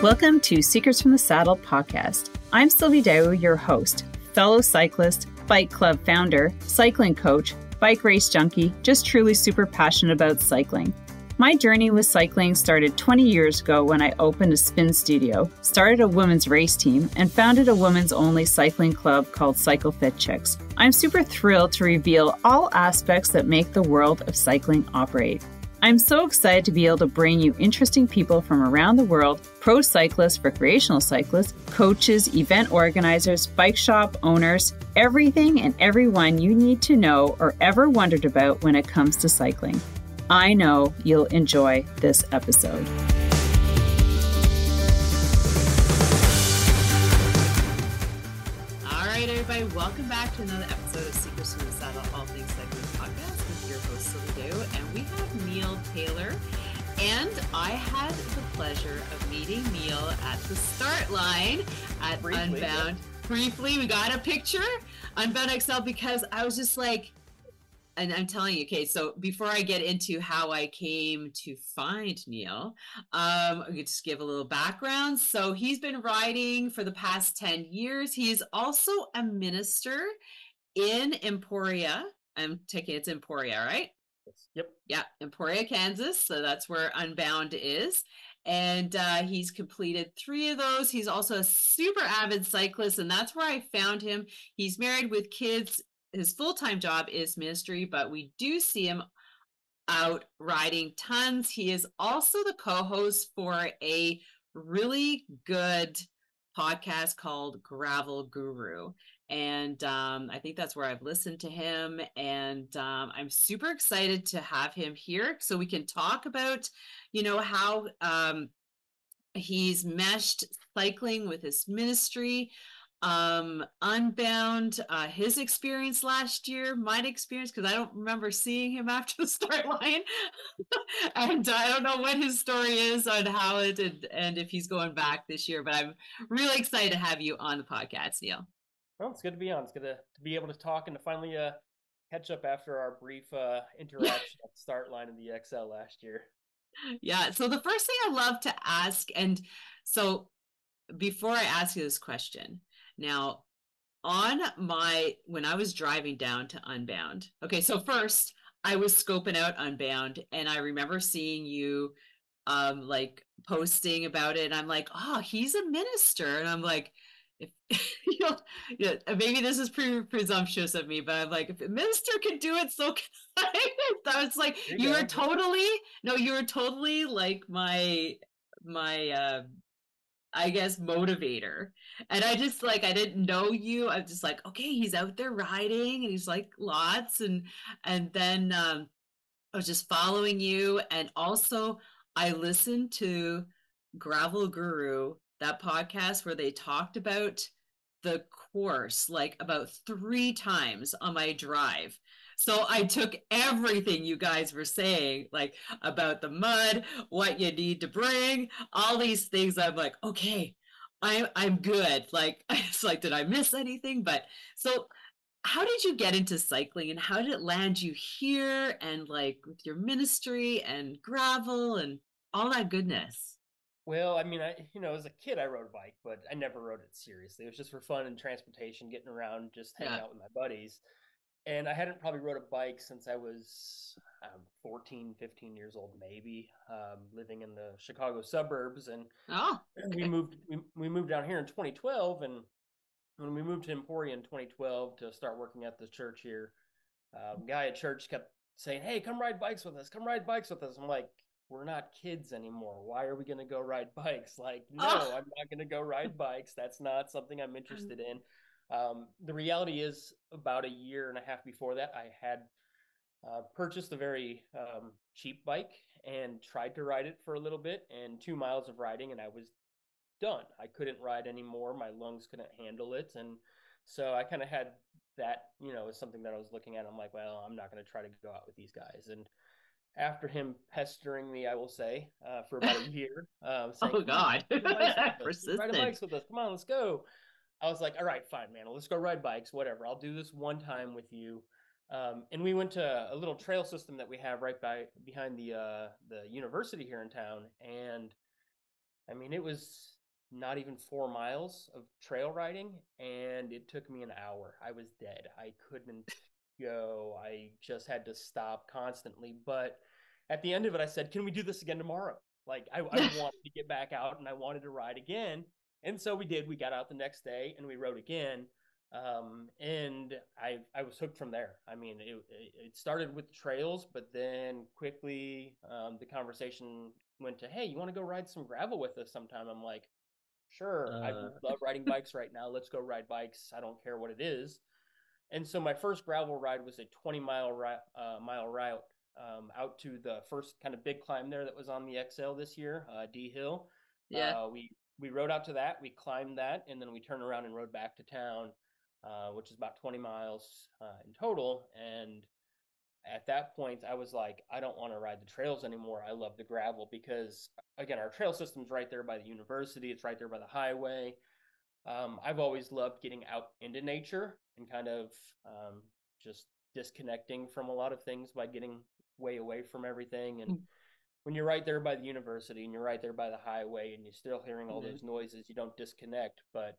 Welcome to Secrets from the Saddle podcast. I'm Sylvie, your host, fellow cyclist, bike club founder, cycling coach, bike race junkie, just truly super passionate about cycling. My journey with cycling started 20 years ago when I opened a spin studio, started a women's race team, and founded a women's only cycling club called Cycle Fit Chicks. I'm super thrilled to reveal all aspects that make the world of cycling operate. I'm so excited to be able to bring you interesting people from around the world, pro cyclists, recreational cyclists, coaches, event organizers, bike shop owners, everything and everyone you need to know or ever wondered about when it comes to cycling. I know you'll enjoy this episode. All right, everybody, welcome back to another episode of Secrets from the Saddle, All Things Cycling Podcast with your host, Sylvie, and we have Neil Taylor. And I had the pleasure of meeting Neil at the start line at Unbound. Briefly, we got a picture, Unbound XL, because I was just like, and I'm telling you, okay, so before I get into how I came to find Neil, I could just give a little background. So he's been riding for the past 10 years. He is also a minister in Emporia. I'm taking it's Emporia, right? Yep. Yeah, Emporia, Kansas. So that's where Unbound is. And he's completed 3 of those. He's also a super avid cyclist, and that's where I found him. He's married with kids. His full-time job is ministry, but we do see him out riding tons. He is also the co-host for a really good podcast called Gravel Guru. And I think that's where I've listened to him. And I'm super excited to have him here so we can talk about, how he's meshed cycling with his ministry. Unbound, his experience last year, my experience, because I don't remember seeing him after the start line. And I don't know what his story is on how it did, and if he's going back this year, but I'm really excited to have you on the podcast, Neil. Well, it's good to be on. It's good to be able to talk and to finally catch up after our brief interaction at the start line of the XL last year. Yeah, so the first thing I love to ask, and so before I ask you this question, now, when I was driving down to Unbound, okay, so first I was scoping out Unbound, and I remember seeing you like posting about it, and I'm like, oh, he's a minister, and I'm like, if maybe this is presumptuous of me, but I'm like, if a minister can do it, so can I. I was like, you were totally like my I guess motivator. And I just I didn't know you. I was just like, okay, he's out there riding and he's like lots. And then I was just following you. And also I listened to Gravel Guru, that podcast where they talked about the course like about 3 times on my drive. So I took everything you guys were saying, like about the mud, what you need to bring, all these things. I'm like, okay, I'm good. Like, it's like, did I miss anything? But so how did you get into cycling, and how did it land you here, and like with your ministry and gravel and all that goodness? Well, I mean, as a kid, I rode a bike, but I never rode it seriously. It was just for fun and transportation, getting around, just hanging out with my buddies. And I hadn't probably rode a bike since I was 14, 15 years old, maybe, living in the Chicago suburbs. And okay. we moved down here in 2012. And when we moved to Emporia in 2012 to start working at the church here, guy at church kept saying, hey, come ride bikes with us. Come ride bikes with us. I'm like, we're not kids anymore. Why are we going to go ride bikes? Like, no, I'm not going to go ride bikes. That's not something I'm interested in. The reality is, about a year and a half before that, I had purchased a very cheap bike and tried to ride it for a little bit, and 2 miles of riding, and I was done. I couldn't ride anymore. My lungs couldn't handle it. And so I kind of had that, as something that I was looking at. I'm like, well, I'm not going to try to go out with these guys. And after him pestering me, I will say, for about a year, saying, oh God, ride bikes with us. Come on, let's go. I was like, all right, fine, man. Let's go ride bikes, whatever. I'll do this one time with you. And we went to a little trail system that we have right behind the university here in town. And I mean, it was not even 4 miles of trail riding, and it took me an hour. I was dead. I couldn't go. I just had to stop constantly. But at the end of it, I said, "Can we do this again tomorrow?" Like, I wanted to get back out and I wanted to ride again. And so we did. We got out the next day and we rode again. And I was hooked from there. I mean, it started with the trails, but then quickly the conversation went to, "Hey, you want to go ride some gravel with us sometime?" I'm like, "Sure, I Uh, love riding bikes right now. Let's go ride bikes. I don't care what it is." And so my first gravel ride was a 20 mile route out to the first kind of big climb there that was on the XL this year, D Hill. yeah. We rode out to that, we climbed that, and then we turned around and rode back to town, which is about 20 miles in total. And at that point, I was like, I don't want to ride the trails anymore. I love the gravel because, again, our trail system's right there by the university. It's right there by the highway. I've always loved getting out into nature and kind of just disconnecting from a lot of things by getting way away from everything. And when you're right there by the university and you're right there by the highway and you're still hearing all Mhm. those noises, you don't disconnect. But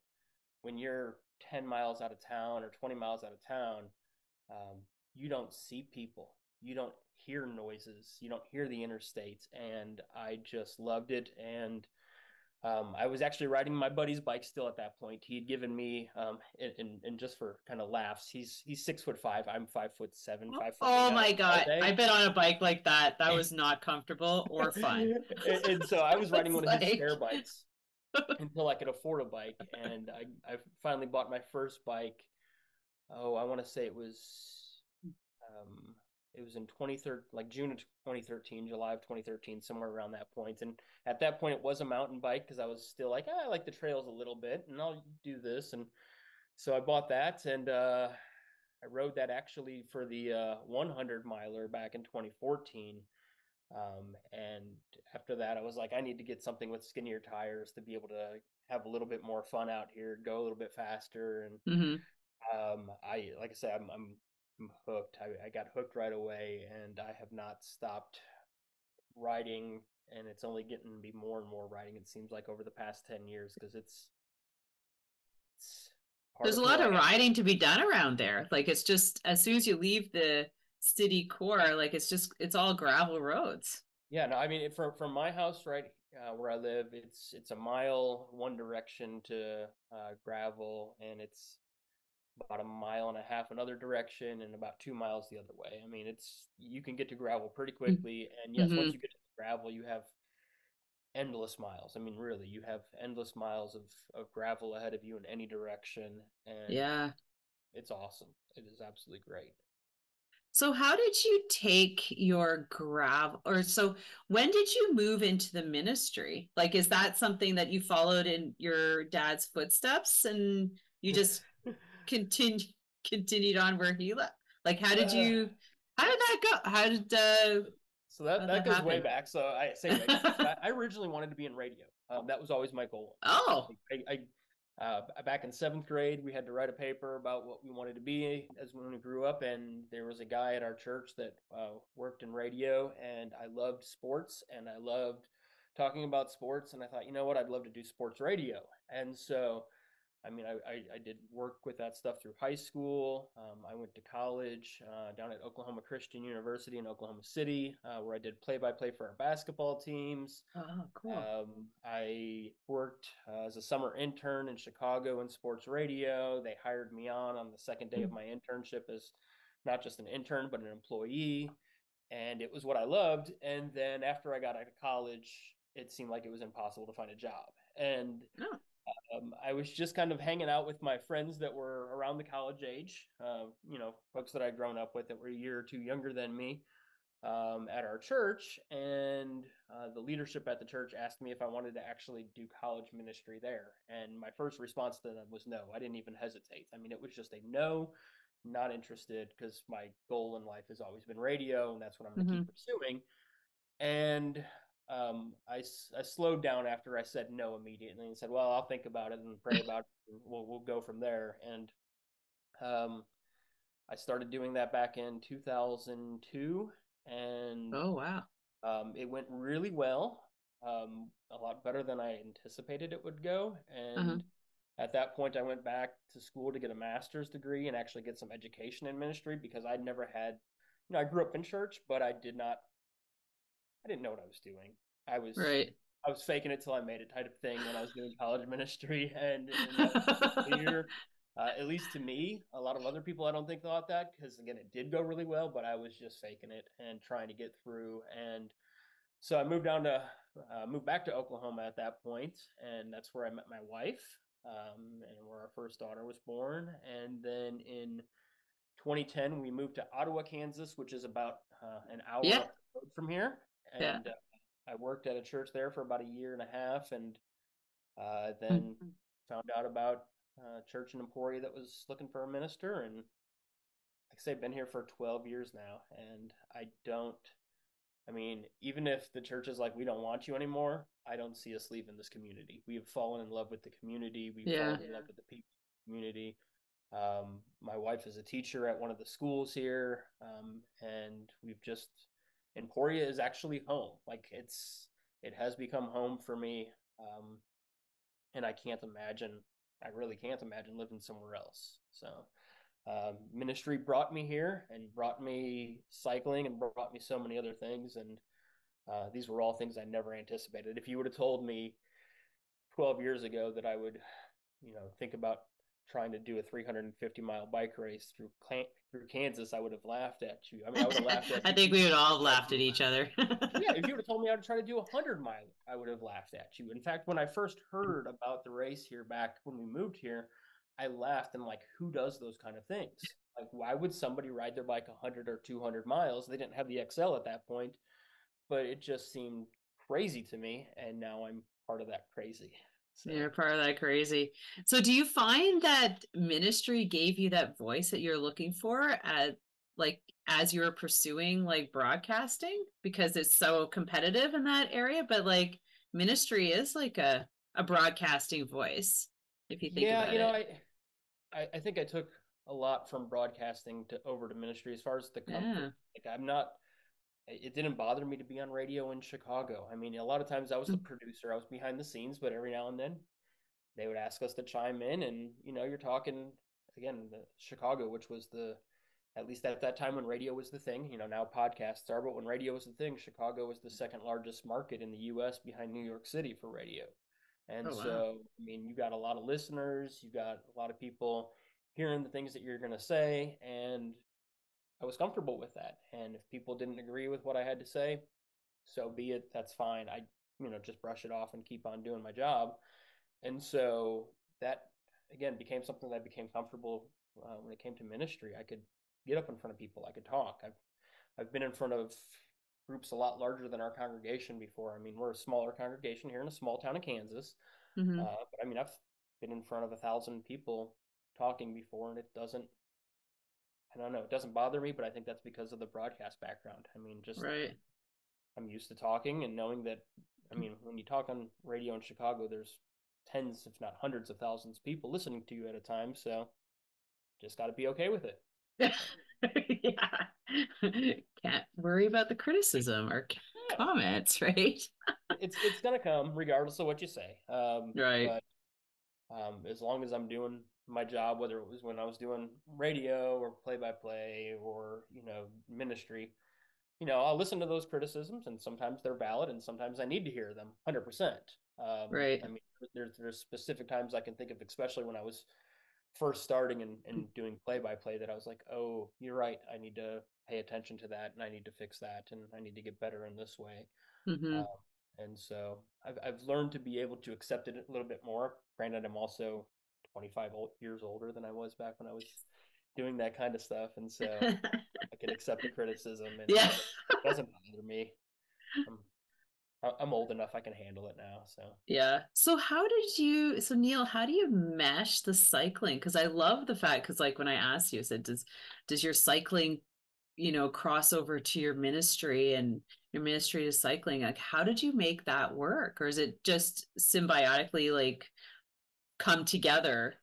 when you're 10 miles out of town or 20 miles out of town, um, you don't see people. You don't hear noises. You don't hear the interstates. And I just loved it. And I was actually riding my buddy's bike still at that point. He had given me, and just for kind of laughs, he's 6'5". I'm 5'7", 5'8". Oh Out my all God. day. I've been on a bike like that. That was not comfortable or fun. And so I was riding It's one of his like, spare bikes until I could afford a bike, and I finally bought my first bike. Oh, I want to say um, it was in 2013, like June of 2013, July of 2013, somewhere around that point. And at that point, it was a mountain bike because I was still like, I like the trails a little bit, and I'll do this. And so I bought that, and I rode that actually for the 100 miler back in 2014. And after that, I was like, I need to get something with skinnier tires to be able to have a little bit more fun out here, go a little bit faster. And mhm. I like I said, I'm hooked. I got hooked right away, and I have not stopped riding. And it's only getting to be more and more riding. It seems like over the past 10 years because it's part There's of a who lot I of am. riding to be done around there. Like it's just as soon as you leave the city core, like it's all gravel roads. Yeah, no, I mean from my house right where I live, it's a mile one direction to gravel, and it's about a mile and a half another direction, and about 2 miles the other way. I mean, it's you can get to gravel pretty quickly, and yes, once Mm-hmm. you get to gravel, you have endless miles. I mean, really, you have endless miles of gravel ahead of you in any direction, and Yeah. it's awesome. It is absolutely great. So how did you take your gravel or so when did you move into the ministry? Like is that something that you followed in your dad's footsteps and you just continued continued on where he left? Like uh, how did that go? so that How did that that goes way happen? back. So I say way back. So I originally wanted to be in radio. That was always my goal in life. Oh. Back in seventh grade, we had to write a paper about what we wanted to be as when we grew up, and there was a guy at our church that worked in radio, and I loved sports, and I loved talking about sports, and I thought, you know what, I'd love to do sports radio, and so I mean, I did work with that stuff through high school. I went to college down at Oklahoma Christian University in Oklahoma City, where I did play-by-play for our basketball teams. Oh, cool. I worked as a summer intern in Chicago in sports radio. They hired me on the second day of my internship as not just an intern, but an employee. And it was what I loved. And then after I got out of college, it seemed like it was impossible to find a job. And Oh. I was just kind of hanging out with my friends that were around the college age, folks that I'd grown up with that were a year or two younger than me at our church. And the leadership at the church asked me if I wanted to actually do college ministry there. And my first response to them was no. I didn't even hesitate. I mean, it was just a no, not interested, because my goal in life has always been radio, and that's what I'm going to Mm-hmm. keep pursuing. And I slowed down after I said no immediately and said, well, I'll think about it and pray about it. And we'll go from there. And um, I started doing that back in 2002, and Oh, wow. it went really well. a lot better than I anticipated it would go. Uh-huh. And at that point, I went back to school to get a master's degree and actually get some education in ministry because I'd never had, I grew up in church, but I didn't know what I was doing. I was Right. I was faking it till I made it type of thing when I was doing college ministry, and that was pretty clear. At least to me, a lot of other people I don't think thought that because again, it did go really well, but I was just faking it and trying to get through. And so I moved back to Oklahoma at that point, and that's where I met my wife, and where our first daughter was born. And then in 2010, we moved to Ottawa, Kansas, which is about an hour Yeah. up the road from here. Yeah. And I worked at a church there for about a year and a half, and then Mhm. found out about a church in Emporia that was looking for a minister. And like I say, been here for 12 years now, and I don't. I mean, even if the church is like, we don't want you anymore, I don't see us leaving this community. We have fallen in love with the community. We've Yeah. fallen in love with the people in the community. My wife is a teacher at one of the schools here, and we've just Emporia is actually home. Like it has become home for me, and I can't imagine. I really can't imagine living somewhere else. So ministry brought me here and brought me cycling and brought me so many other things, and these were all things I never anticipated. If you would have told me 12 years ago that I would think about trying to do a 350-mile bike race through Kansas, I would have laughed at you. I mean, I would have laughed at I you think even we if would you all would have have tried to laughed at do. each other. Yeah, if you would have told me I would try to do a 100 mile, I would have laughed at you. In fact, when I first heard about the race here back when we moved here, I laughed and like, who does those kind of things? Like, why would somebody ride their bike 100 or 200 miles? They didn't have the XL at that point, but it just seemed crazy to me, and now I'm part of that crazy. So You're part of that crazy. So do you find that ministry gave you that voice that you're looking for at like as you're pursuing like broadcasting because it's so competitive in that area, but like ministry is like a broadcasting voice if you think yeah, about it. I think I took a lot from broadcasting to over to ministry as far as the comfort. Yeah. Like I'm not it didn't bother me to be on radio in Chicago. I mean, a lot of times I was the producer, I was behind the scenes, but every now and then they would ask us to chime in, and you're talking again the Chicago, which was the at least at that time when radio was the thing. Now podcasts are, but when radio was the thing, Chicago was the second largest market in the U.S. behind New York City for radio. And Oh wow. so, I mean, you got a lot of listeners, you got a lot of people hearing the things that you're going to say, and I was comfortable with that. And if people didn't agree with what I had to say, so be it. That's fine. I, just brush it off and keep on doing my job. And so that again became something that I became comfortable when it came to ministry. I could get up in front of people. I could talk. I've been in front of groups a lot larger than our congregation before. I mean, we're a smaller congregation here in a small town of Kansas, Mm-hmm. but I mean, I've been in front of 1,000 people talking before, and it doesn't. I don't know. It doesn't bother me, but I think that's because of the broadcast background. I mean, just Right. I'm used to talking and knowing that. I mean, when you talk on radio in Chicago, there's tens, if not hundreds of thousands of people listening to you at a time. So just got to be okay with it. So Yeah. Can't worry about the criticism or yeah, comments, right? it's gonna come regardless of what you say. Right. But as long as I'm doing my job, whether it was when I was doing radio or play by play or ministry, I'll listen to those criticisms, and sometimes they're valid, and sometimes I need to hear them 100%. Right. I mean, there's specific times I can think of, especially when I was first starting and doing play by play, that I was like, oh, you're right. I need to pay attention to that, and I need to fix that, and I need to get better in this way. Mm-hmm. Um, and so I've learned to be able to accept it a little bit more. Granted, I'm also 25 years older than I was back when I was doing that kind of stuff, and so I can accept the criticism, and Yeah. it doesn't bother me. I'm I'm old enough; I can handle it now. So Yeah. So Neil, how do you mesh the cycling? Because I love the fact, because like when I asked you, I said, does your cycling, cross over to your ministry and your ministry to cycling? Like, how did you make that work? Or is it just symbiotically like come together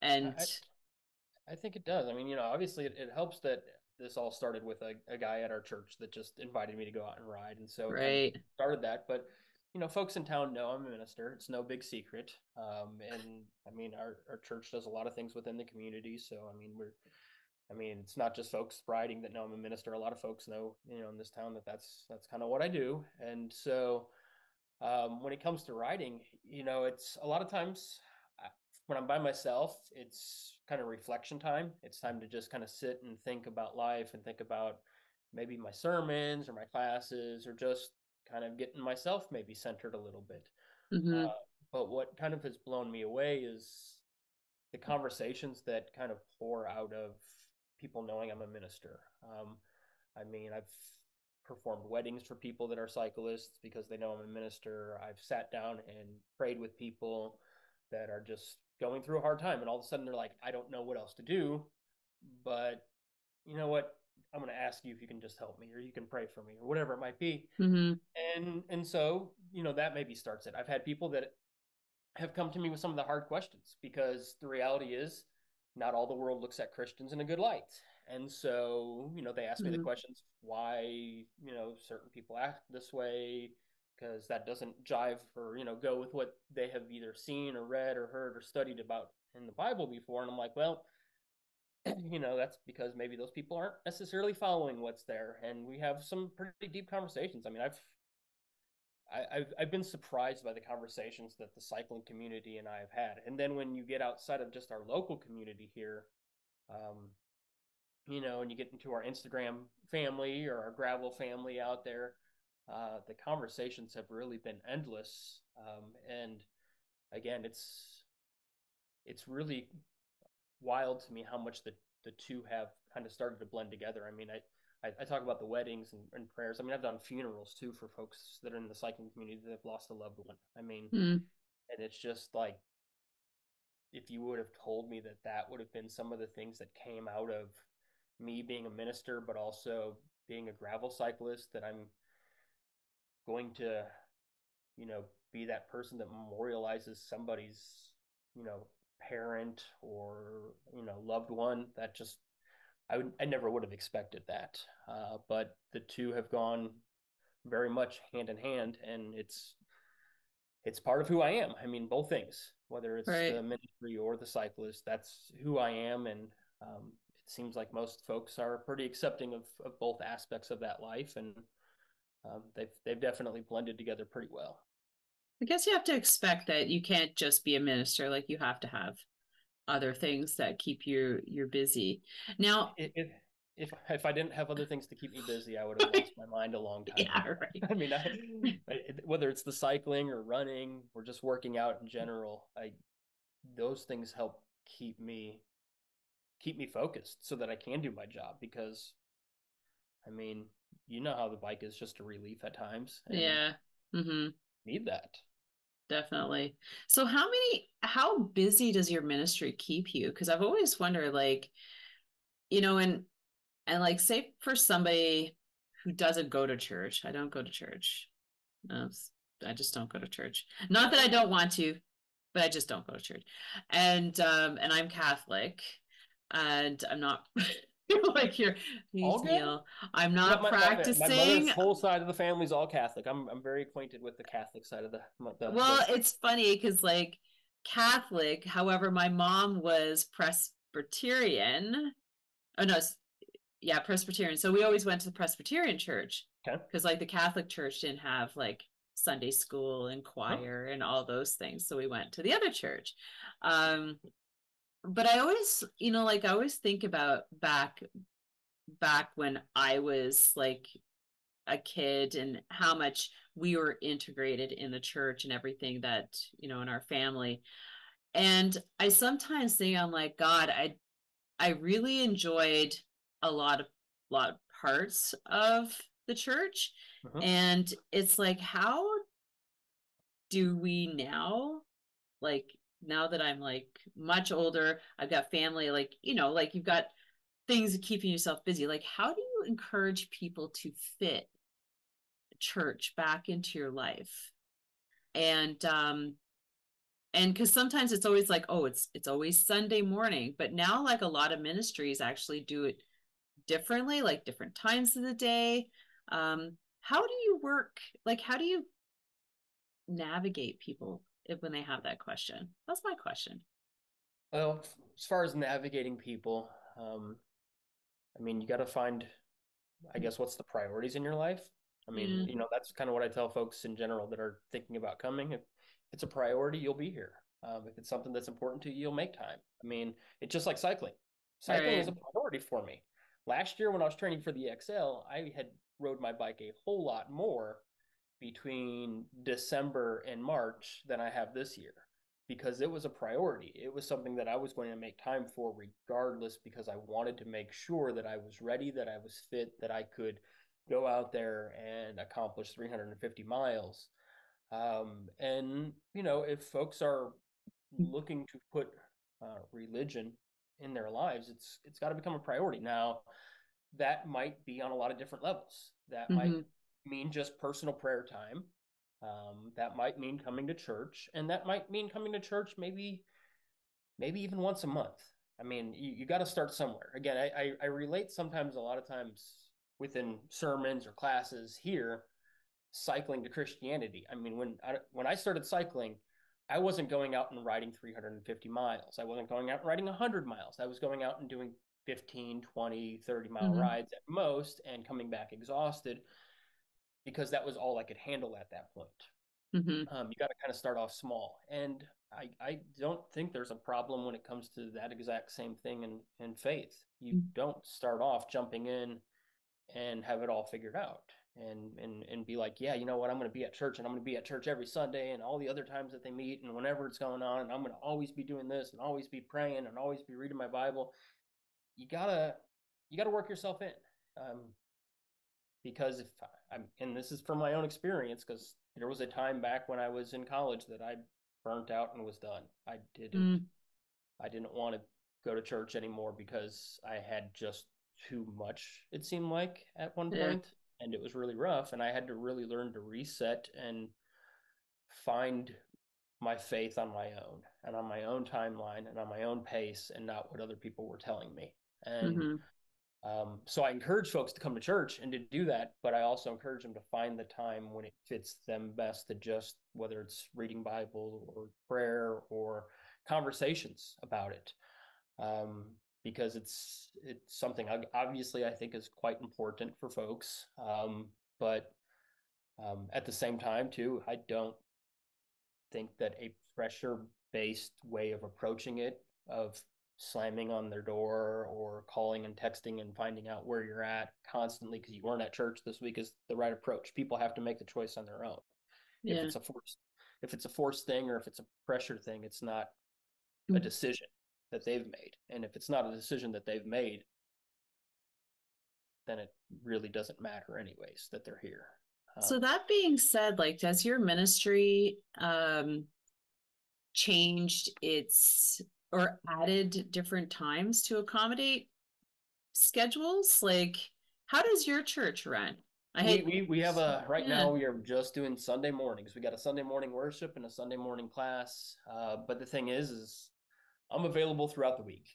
I, and I I think it does. I mean, obviously it helps that this all started with a guy at our church that just invited me to go out and ride, and so it kind of right? started that. But folks in town know I'm a minister. It's no big secret. And I mean, our church does a lot of things within the community. So, I mean, it's not just folks riding that know I'm a minister. A lot of folks know, in this town that that's kind of what I do. And so, when it comes to writing, it's a lot of times when I'm by myself, it's kind of reflection time. It's time to just kind of sit and think about life and think about maybe my sermons or my classes or just kind of getting myself maybe centered a little bit. Mm-hmm. But what kind of has blown me away is the conversations that kind of pour out of people knowing I'm a minister. I mean, I've performed weddings for people that are cyclists because they know I'm a minister. I've sat down and prayed with people that are just going through a hard time, and all of a sudden they're like, I don't know what else to do, but you know what? I'm going to ask you if you can just help me, or you can pray for me, or whatever it might be. Mm-hmm. And so that maybe starts it. I've had people that have come to me with some of the hard questions because the reality is not all the world looks at Christians in a good light. And so, they ask me the Mm-hmm. questions why, certain people act this way because that doesn't jive or, go with what they have either seen or read or heard or studied about in the Bible before. And I'm like, well, that's because maybe those people aren't necessarily following what's there. And we have some pretty deep conversations. I mean, I've been surprised by the conversations that the cycling community and I have had. And then when you get outside of just our local community here, um, and you get into our Instagram family or our gravel family out there, the conversations have really been endless. And again, it's really wild to me how much the two have kind of started to blend together. I mean, I talk about the weddings and prayers. I mean, I've done funerals too for folks that are in the cycling community that have lost a loved one. I mean, Mm-hmm. and it's just like if you would have told me that that would have been some of the things that came out of me being a minister, but also being a gravel cyclist, that I'm going to, you know, be that person that memorializes somebody's, you know, parent or, loved one, that just, I never would have expected that. But the two have gone very much hand in hand, and it's part of who I am. I mean, both things, whether it's Right. the ministry or the cyclist, that's who I am. And it seems like most folks are pretty accepting of both aspects of that life. And they've definitely blended together pretty well. I guess you have to expect that you can't just be a minister. Like you have to have other things that keep you're busy. Now, If I didn't have other things to keep me busy, I would have lost my mind a long time yeah, ago. right. I mean, whether it's the cycling or running or just working out in general, those things help keep me focused so that I can do my job. Because I mean, how the bike is just a relief at times, and Yeah. Mm-hmm. need that. Definitely. So how busy does your ministry keep you? Because I've always wondered, like, and like say for somebody who doesn't go to church, I don't go to church. No, I just don't go to church. Not that I don't want to, but I just don't go to church. And I'm Catholic, and I'm not like your All please good. Neil. I'm Yep, not my mother's practicing. whole side of the family is all Catholic. I'm very acquainted with the Catholic side of the Well, it's funny because like Catholic, however, my mom was Presbyterian. Oh no, yeah, Presbyterian. So we always went to the Presbyterian church okay. because like the Catholic church didn't have like Sunday school and Huh? choir and all those things. So we went to the other church. Um, but I always, like I always think about back when I was like a kid and how much we were integrated in the church and everything that, in our family. And I sometimes think I'm like, God, I really enjoyed a lot of parts of the church. Uh-huh. And it's like, how do we now, like now that I'm like much older, I've got family, like, like you've got things keeping yourself busy. Like, how do you encourage people to fit church back into your life? And because sometimes it's always like, oh, it's always Sunday morning, but now like a lot of ministries actually do it differently, like different times of the day. How do you work? Like, how do you? navigate people when they have that question? That's my question. Well, as far as navigating people, I mean, you got to find, I guess, what's the priorities in your life. I mean, Yeah. that's kind of what I tell folks in general that are thinking about coming. If it's a priority, you'll be here. If it's something that's important to you, you'll make time. I mean, it's just like cycling. Cycling is Right. a priority for me. Last year, when I was training for the XL, I had rode my bike a whole lot more between December and March than I have this year because it was a priority. It was something that I was going to make time for regardless because I wanted to make sure that I was ready, that I was fit, that I could go out there and accomplish 350 miles. And, if folks are looking to put religion in their lives, it's got to become a priority. Now, that might be on a lot of different levels. That might Mm-hmm. mean just personal prayer time. That might mean coming to church, and that might mean coming to church maybe even once a month. I mean, you got to start somewhere. Again, I relate sometimes a lot of times within sermons or classes here cycling to Christianity. I mean, when I started cycling, I wasn't going out and riding 350 miles. I wasn't going out and riding 100 miles. I was going out and doing 15, 20, 30-mile Mm-hmm. rides at most and coming back exhausted because that was all I could handle at that point. Mm-hmm. You got to kind of start off small. And I don't think there's a problem when it comes to that exact same thing in faith. You don't start off jumping in and have it all figured out and be like, yeah, you know what, I'm going to be at church and I'm going to be at church every Sunday and all the other times that they meet and whenever it's going on and I'm going to always be doing this and always be praying and always be reading my Bible. You gotta work yourself in, um, because if I'm, and this is from my own experience, because there was a time back when I was in college that I burnt out and was done. Mm-hmm. I didn't want to go to church anymore because I had just too much, it seemed like, at one Yeah. point, and it was really rough. And I had to really learn to reset and find my faith on my own and on my own timeline and on my own pace and not what other people were telling me. And Mm-hmm. so I encourage folks to come to church and to do that, but I also encourage them to find the time when it fits them best to just, whether it's reading Bible or prayer or conversations about it, um, because it's something obviously I think is quite important for folks, but at the same time too, I don't think that a pressure based way of approaching it, of slamming on their door or calling and texting and finding out where you're at constantly because you weren't at church this week, is the right approach. People have to make the choice on their own. If Yeah. it's a forced if it's a forced thing or if it's a pressure thing, it's not a Mm. decision that they've made. And if it's not a decision that they've made, then it really doesn't matter anyways that they're here. So Um, that being said, like, does your ministry changed its or added different times to accommodate schedules? Like, how does your church run? I We had, we we have a right yeah, now we are just doing Sunday mornings. We got a Sunday morning worship and a Sunday morning class. But the thing is I'm available throughout the week.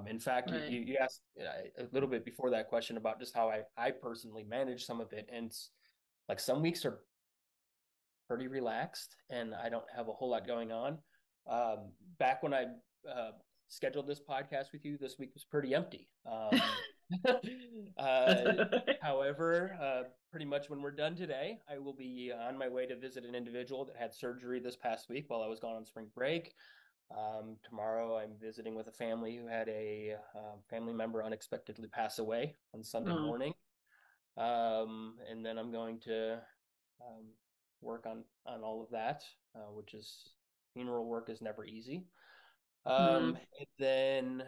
In fact, right. you asked a little bit before that question about just how I personally manage some of it, and it's like some weeks are pretty relaxed and I don't have a whole lot going on. Back when I uh, scheduled this podcast with you, this week was pretty empty. uh, However, pretty much when we're done today, I will be on my way to visit an individual that had surgery this past week while I was gone on spring break. Tomorrow, I'm visiting with a family who had a family member unexpectedly pass away on Sunday Oh, morning. And then I'm going to um, work on all of that, which is funeral work is never easy. mm, And then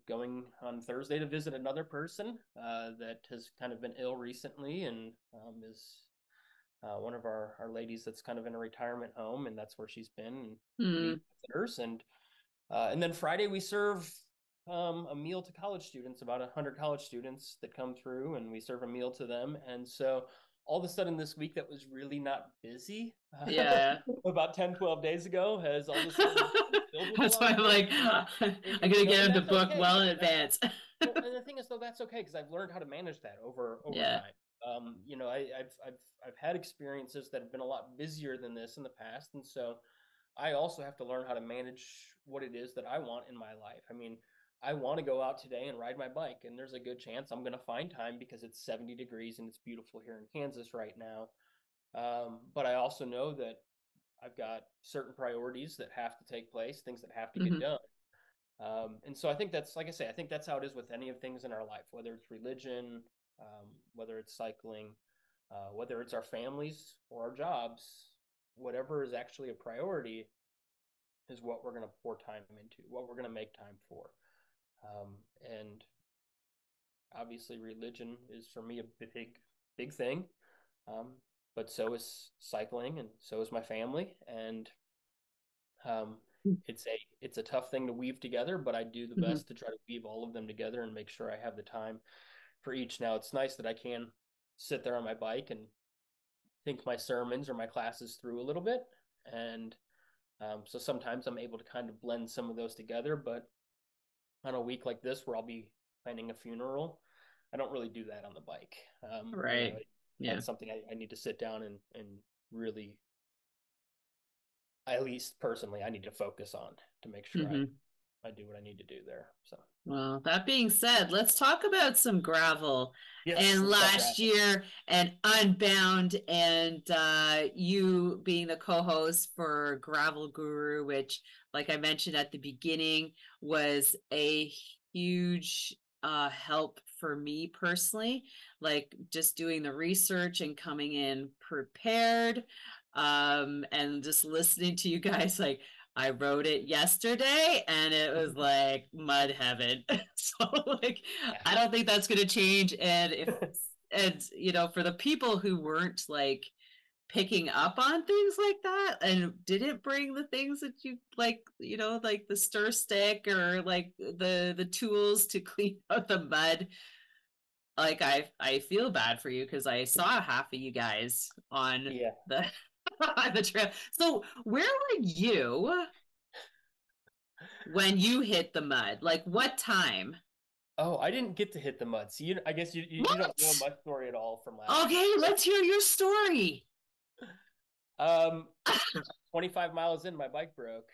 going on Thursday to visit another person that has kind of been ill recently and is one of our ladies that's kind of in a retirement home, and that's where she's been and meet mm, visitors. And then Friday we serve a meal to college students, about 100 college students that come through, and we serve a meal to them. And so all of a sudden this week that was really not busy yeah. about 10, 12 days ago has all of a sudden been filled with a That's lot why of I'm work. like, I'm gonna You know, get and him to that's book okay. well in That advance. well, and the thing is, though, that's okay because I've learned how to manage that over Yeah. time. I've had experiences that have been a lot busier than this in the past, and so I also have to learn how to manage what it is that I want in my life. I mean, I want to go out today and ride my bike, and there's a good chance I'm going to find time because it's 70 degrees and it's beautiful here in Kansas right now. But I also know that I've got certain priorities that have to take place, things that have to get Hmm. done. And so I think that's, like I say, I think that's how it is with any of things in our life, whether it's religion, whether it's cycling, whether it's our families or our jobs, whatever is actually a priority is what we're going to pour time into, what we're going to make time for. And obviously, religion is for me a big thing. Um, but so is cycling, and so is my family. And um, it's a tough thing to weave together, but I do the Hmm. best to try to weave all of them together and make sure I have the time for each. Now, it's nice that I can sit there on my bike and think my sermons or my classes through a little bit, and so sometimes I'm able to kind of blend some of those together. But on a week like this, where I'll be planning a funeral, I don't really do that on the bike. Right. Yeah. That's something I need to sit down and really, at least personally, I need to focus on to make sure Hmm. I do what I need to do there. So Well, that being said, let's talk about some gravel yes, and let's talk last gravel. year and Unbound and you being the co-host for Gravel Guru, which, like I mentioned at the beginning, was a huge help for me personally. Like just doing the research and coming in prepared, and just listening to you guys like I wrote it yesterday and it was like mud heaven. So like I don't think that's going to change and if Yeah. and for the people who weren't like picking up on things like that and didn't bring the things that you like, like the stir stick or like the tools to clean out the mud, like I feel bad for you because I saw half of you guys on Yeah. the on the trail. So where were you when you hit the mud? Like what time? Oh, I didn't get to hit the mud. So I guess you don't know What? my story at all from last year. Okay, let's hear your story. Um, 25 miles in, my bike broke.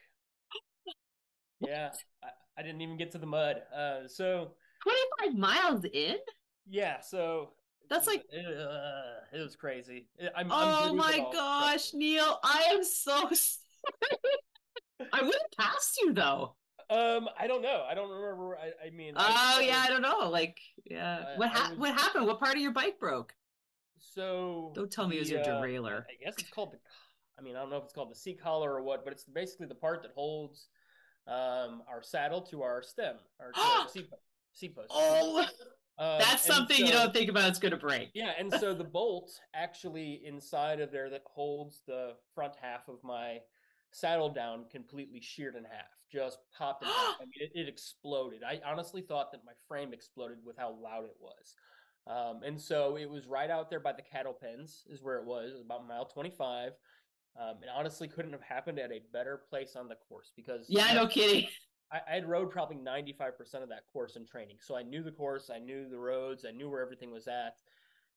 Yeah, I didn't even get to the mud. 25 miles in? Yeah, so That's like, it was crazy. I'm oh bitter, but my all trust me. gosh, Neil, I am so I would have passed you though. I don't know. I don't remember. I mean, Oh yeah, I don't know. Like, yeah. I was What happened? What part of your bike broke? so Don't tell me it was the your derailleur. I guess it's called the. I mean, I don't know if it's called the seat collar or what, but it's basically the part that holds our saddle to our stem or to our seat post. Excuse me. Oh, that's And something you so don't think about is going to break. yeah, and so the bolt actually inside of there that holds the front half of my saddle down completely sheared in half, just popped in half. I mean, it exploded. I honestly thought that my frame exploded with how loud it was. And so it was right out there by the cattle pens, is where it was about mile 25. It honestly couldn't have happened at a better place on the course because Yeah, no kidding. I had rode probably 95% of that course in training. So I knew the course, I knew the roads, I knew where everything was at.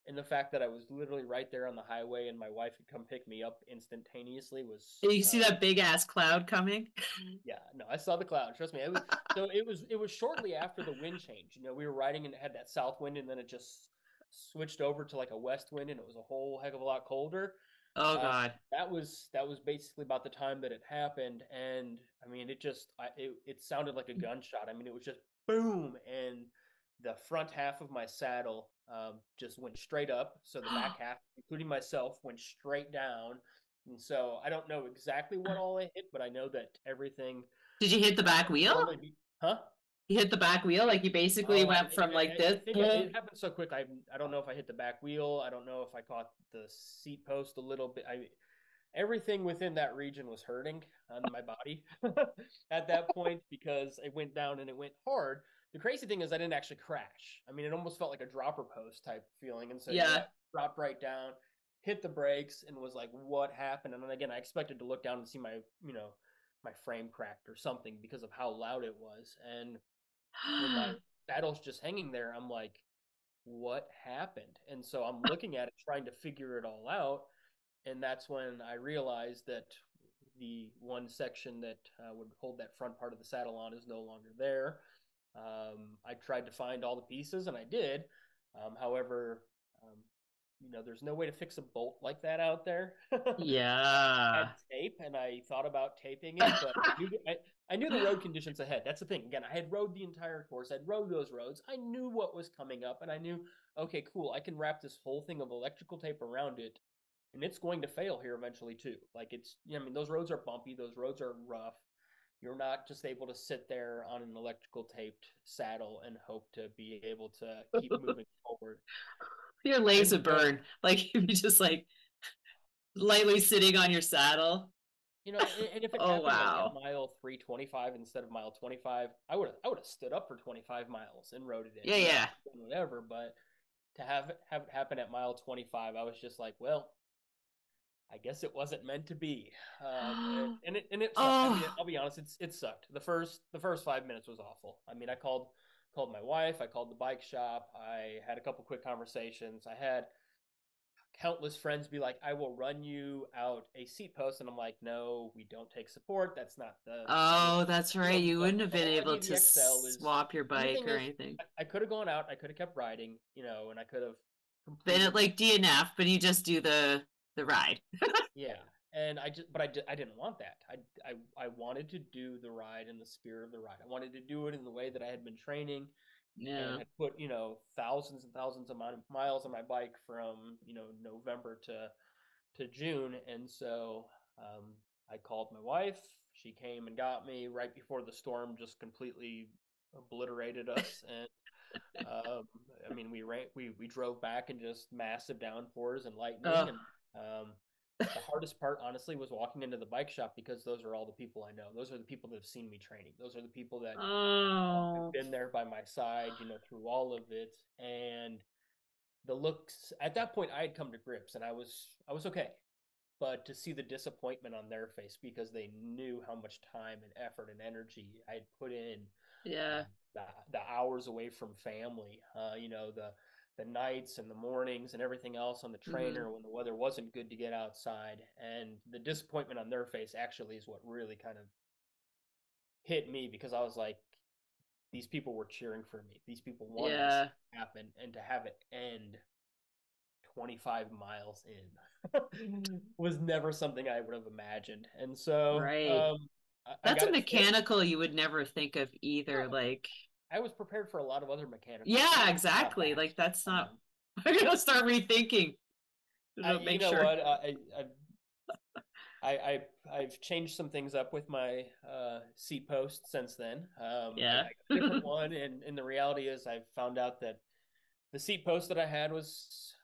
And the fact that I was literally right there on the highway and my wife had come pick me up instantaneously was You see that big ass cloud coming? yeah, no, I saw the cloud. Trust me. It was shortly after the wind change. We were riding and it had that south wind and then it just switched over to like a west wind and it was a whole heck of a lot colder. Oh Uh, God. that was basically about the time that it happened, and I mean, it sounded like a gunshot. I mean, it was just boom, and the front half of my saddle just went straight up. So the back half, including myself, went straight down. And so I don't know exactly what all I hit, but I know that everything Did you hit the that back would wheel? normally be, huh? You hit the back wheel, like you basically Oh, went from like I this. think it happened so quick. I don't know if I hit the back wheel. I don't know if I caught the seat post a little bit. Everything within that region was hurting on my body at that point because it went down and it went hard. The crazy thing is I didn't actually crash. I mean, it almost felt like a dropper post type feeling. And so, Yeah. I dropped right down, hit the brakes, and was like, what happened? And then again, I expected to look down and see my frame cracked or something because of how loud it was. And when my saddle's just hanging there, I'm like, what happened? And so I'm looking at it, trying to figure it all out. And that's when I realized that the one section that would hold that front part of the saddle on is no longer there. I tried to find all the pieces, and I did. However, um, there's no way to fix a bolt like that out there. I had Yeah. tape, and I thought about taping it, but I knew the road conditions ahead. That's the thing. Again, I had rode the entire course. I'd rode those roads. I knew what was coming up, and I knew, okay, cool. I can wrap this whole thing of electrical tape around it, and it's going to fail here eventually too. Like I mean, those roads are bumpy. Those roads are rough. You're not just able to sit there on an electrical taped saddle and hope to be able to keep moving forward. Your And legs would so, burn. Like if you just like lightly sitting on your saddle. and if it Oh happened like at wow. mile 325 instead of mile 25, I would have stood up for 25 miles and rode it Yeah, in, yeah. whatever. But to have it happen at mile 25, I was just like, well, I guess it wasn't meant to be. And it sucked. I mean, Oh, I'll be honest, it sucked. The first 5 minutes was awful. I mean, I called my wife, I called the bike shop, I had a couple quick conversations. I had countless friends be like, I will run you out a seat post. And I'm like, no, we don't take support. That's not oh, that's right. we You don't. wouldn't have The been whole able idea of the to XL is, swap your and the bike thing or is, anything. I could have gone out, I could have kept riding, and I could have Been completed at the like DNF, but you just do the ride. yeah. And I didn't want that. I wanted to do the ride in the spirit of the ride. I wanted to do it in the way that I had been training and Yeah. had put, thousands and thousands of miles on my bike from, November to June. And so I called my wife. She came and got me right before the storm just completely obliterated us. And um, I mean, we drove back in just massive downpours and lightning. Oh. And the hardest part, honestly, was walking into the bike shop because those are all the people I know. Those are the people that have seen me training. Those are the people that have Oh. been there by my side, through all of it. And the looks at that point, I had come to grips, and I was okay. But to see the disappointment on their face because they knew how much time and effort and energy I had put in, Yeah. um, the hours away from family, the nights and the mornings and everything else on the Hmm. trainer when the weather wasn't good to get outside, and the disappointment on their face actually is what really kind of hit me because I was like, these people were cheering for me. These people wanted to see Yeah. it happen, and to have it end 25 miles in was never something I would have imagined. And so Right. I That's got a it fixed. mechanical you would never think of either. No, Like, I was prepared for a lot of other mechanicals, yeah, not exactly. that. Like that's not Um, I'm gonna start rethinking to you make know sure. what? I've changed some things up with my seat post since then. I Yeah. got a different one, and the reality is I've found out that the seat post that I had was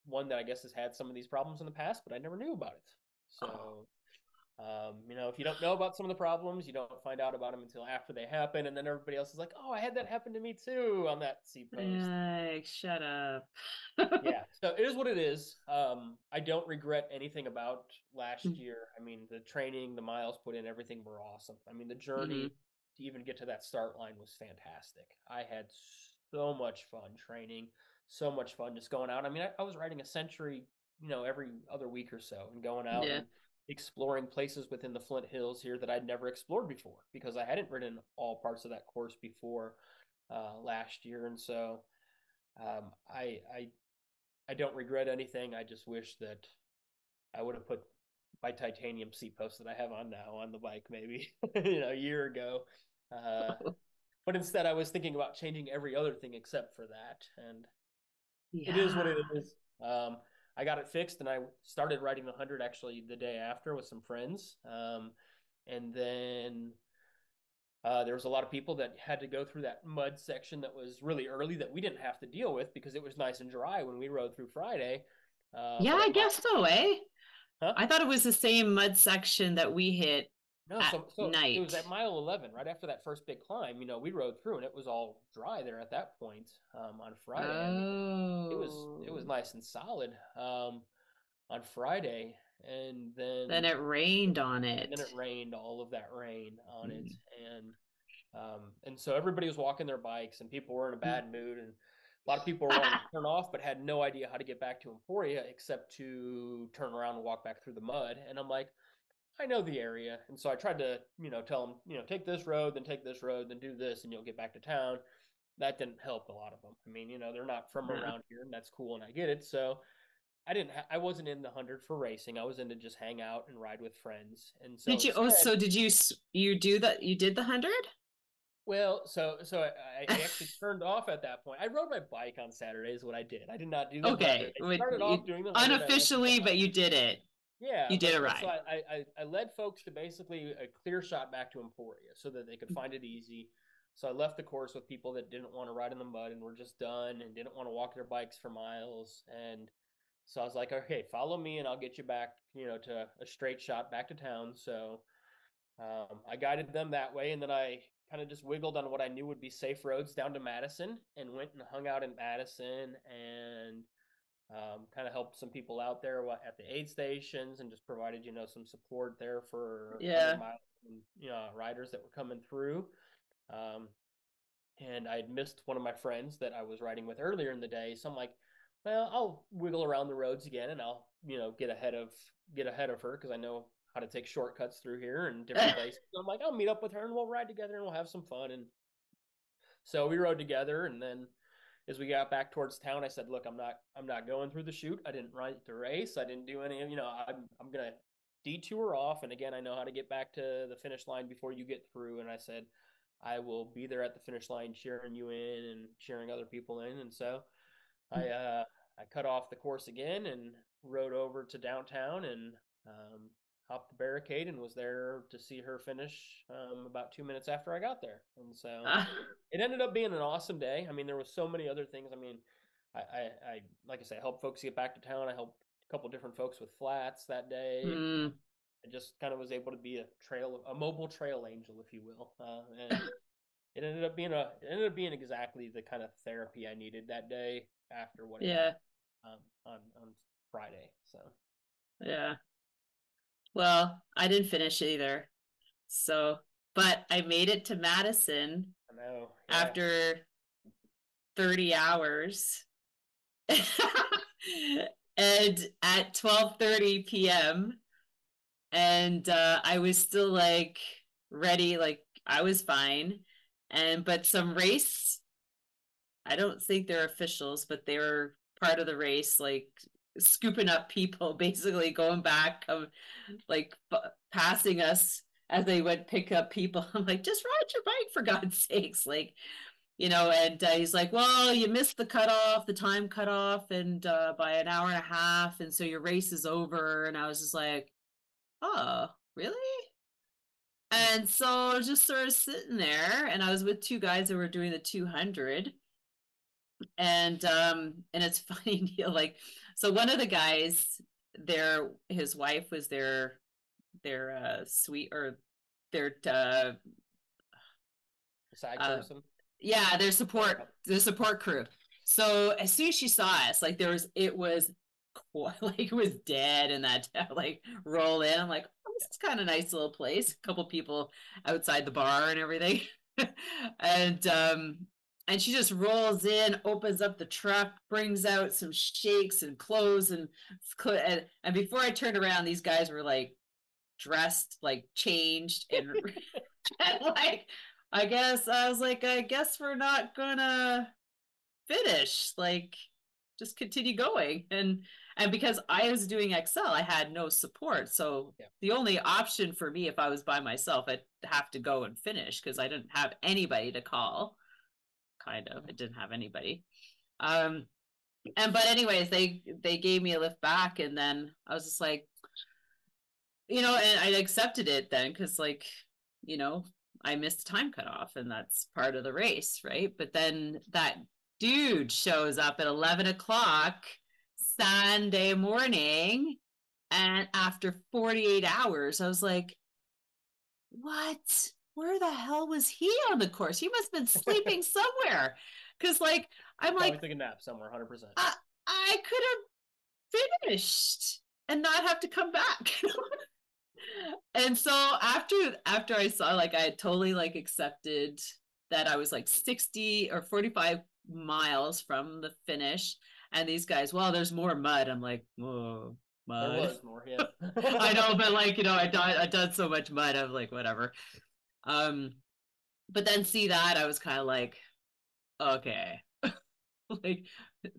one that I guess has had some of these problems in the past, but I never knew about it. Oh, So, if you don't know about some of the problems, you don't find out about them until after they happen, and then everybody else is like, "Oh, I had that happen to me too on that seat post." like, shut up. Yeah, so it is what it is. I don't regret anything about last year. I mean, the training, the miles put in, everything were awesome. I mean, the Hmm. journey to even get to that start line was fantastic. I had so much fun training, so much fun just going out. I mean, I was riding a century, every other week or so, and going out Yeah. and exploring places within the Flint Hills here that I'd never explored before because I hadn't ridden all parts of that course before last year, and so um, I, I I don't regret anything. I just wish that I would have put my titanium seat post that I have on now on the bike maybe a year ago. Uh, but instead, I was thinking about changing every other thing except for that, and it is what Yeah. it is. I got it fixed, and I started riding the 100 actually the day after with some friends, and then there was a lot of people that had to go through that mud section that was really early that we didn't have to deal with because it was nice and dry when we rode through Friday. Yeah, But I at mile, guess so, eh? huh? I thought it was the same mud section that we hit No, at so it was night. at mile 11, right after that first big climb. We rode through and it was all dry there at that point on Friday. I mean, it was Oh. nice and solid on Friday, and Then then it rained on and then it. it rained all of that rain on it, Mm. and so everybody was walking their bikes and people were in a bad mood, and A lot of people were wanting to turn off, but had no idea how to get back to Emporia except to turn around and walk back through the mud. And I'm like, I know the area. And so I tried to, tell them, take this road, then take this road, then do this, and you'll get back to town. That didn't help a lot of them. I mean, they're not from Yeah. around here, and that's cool, and I get it. So I wasn't in the 100 for racing. I was into just hang out and ride with friends. And so Did you? Oh, instead, so did you do that? You did the 100? well, so I actually turned off at that point. I rode my bike on Saturday is what I did. I did not do the 100. Okay, I started off doing the 100. I went to the unofficially, but you 100. did it. Yeah, You did a so ride. I led folks to basically a clear shot back to Emporia so that they could find it easy. So I left the course with people that didn't want to ride in the mud and were just done and didn't want to walk their bikes for miles. And so I was like, okay, follow me and I'll get you back, to a straight shot back to town. So I guided them that way, and then I kind of just wiggled on what I knew would be safe roads down to Madison and went and hung out in Madison and kind of helped some people out there at the aid stations and just provided some support there for 100 Yeah. mile riders that were coming through. Um, and I had missed one of my friends that I was riding with earlier in the day, so I'm like, well, I'll wiggle around the roads again, and I'll get ahead of her because I know how to take shortcuts through here and different places. So I'm like, I'll meet up with her and we'll ride together and we'll have some fun. And so we rode together, and then as we got back towards town, I said, "Look, I'm not going through the chute. I didn't ride the race. I didn't do any. I'm gonna detour off. And again, I know how to get back to the finish line before you get through." And I said, "I will be there at the finish line, cheering you in and cheering other people in." And so I cut off the course again and rode over to downtown and hopped the barricade and was there to see her finish about 2 minutes after I got there. And so it ended up being an awesome day. I mean, there was so many other things. I mean, I like I said, helped folks get back to town. I helped a couple different folks with flats that day. Mm. I just kind of was able to be a mobile trail angel, if you will, and it ended up being exactly the kind of therapy I needed that day after what had Yeah. happened on Friday. So Yeah. Well, I didn't finish either. So, but I made it to Madison I know, yeah, after 30 hours. And at 12:30 p.m. and I was still like ready, like I was fine. And but some race, I don't think they're officials, but they were part of the race, like scooping up people, basically going back, like passing us as they would pick up people. I'm like, just ride your bike for God's sakes, like and he's like, well, you missed the cutoff, the time cutoff, and by an hour and a half, and so your race is over. And I was just like, oh, really? And so I was just sort of sitting there, and I was with two guys that were doing the 200. And it's funny, Neil, like, so one of the guys, his wife was their sweet, or their side uh person. yeah, Yep. their support crew. So as soon as she saw us, like it was like it was dead in that like roll in. I'm like, oh, this is kind of nice little place. A couple people outside the bar and everything. and um and she just rolls in, opens up the truck, brings out some shakes and clothes and before I turned around, these guys were like dressed, like changed and, and like I guess we're not gonna finish. Like, just continue going. And because I was doing Excel, I had no support. So Yeah. the only option for me, if I was by myself, I'd have to go and finish because I didn't have anybody to call. Kind of, I didn't have anybody. Um, but anyways, they gave me a lift back, and then I was just like, and I accepted it then because, like, you know, I missed time cutoff and that's part of the race, right? But then that dude shows up at 11 o'clock Sunday morning. And after 48 hours, I was like, what? Where the hell was he on the course? He must have been sleeping somewhere. Cause like, I'm Probably like, took a nap somewhere, 100%. I could have finished and not have to come back. And so after I saw, like, I had totally like accepted that I was like 60 or 45 miles from the finish. And these guys, well, there's more mud. I'm like, whoa, There mud. was more, yeah. I know, but like, I done so much mud. I'm like, whatever. Um, but then see that, I was kind of like, okay. Like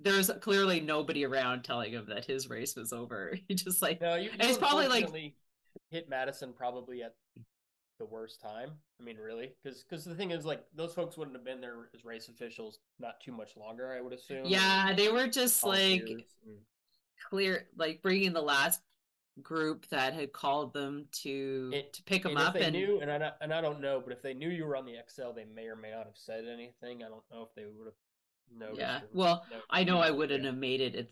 there's clearly nobody around telling him that his race was over. He just like, No, and you he's probably like, unfortunately hit Madison probably at the worst time. I mean, really, because the thing is, like, those folks wouldn't have been there as race officials not too much longer, I would assume. I mean, yeah, they were just like volunteers. And, clear, like bringing the last group that had called them and, to pick them and if up. they And knew, and I don't know, but if they knew you were on the XL, they may or may not have said anything. I don't know if they would have yeah, noticed or well, known I you know I were wouldn't there. have made it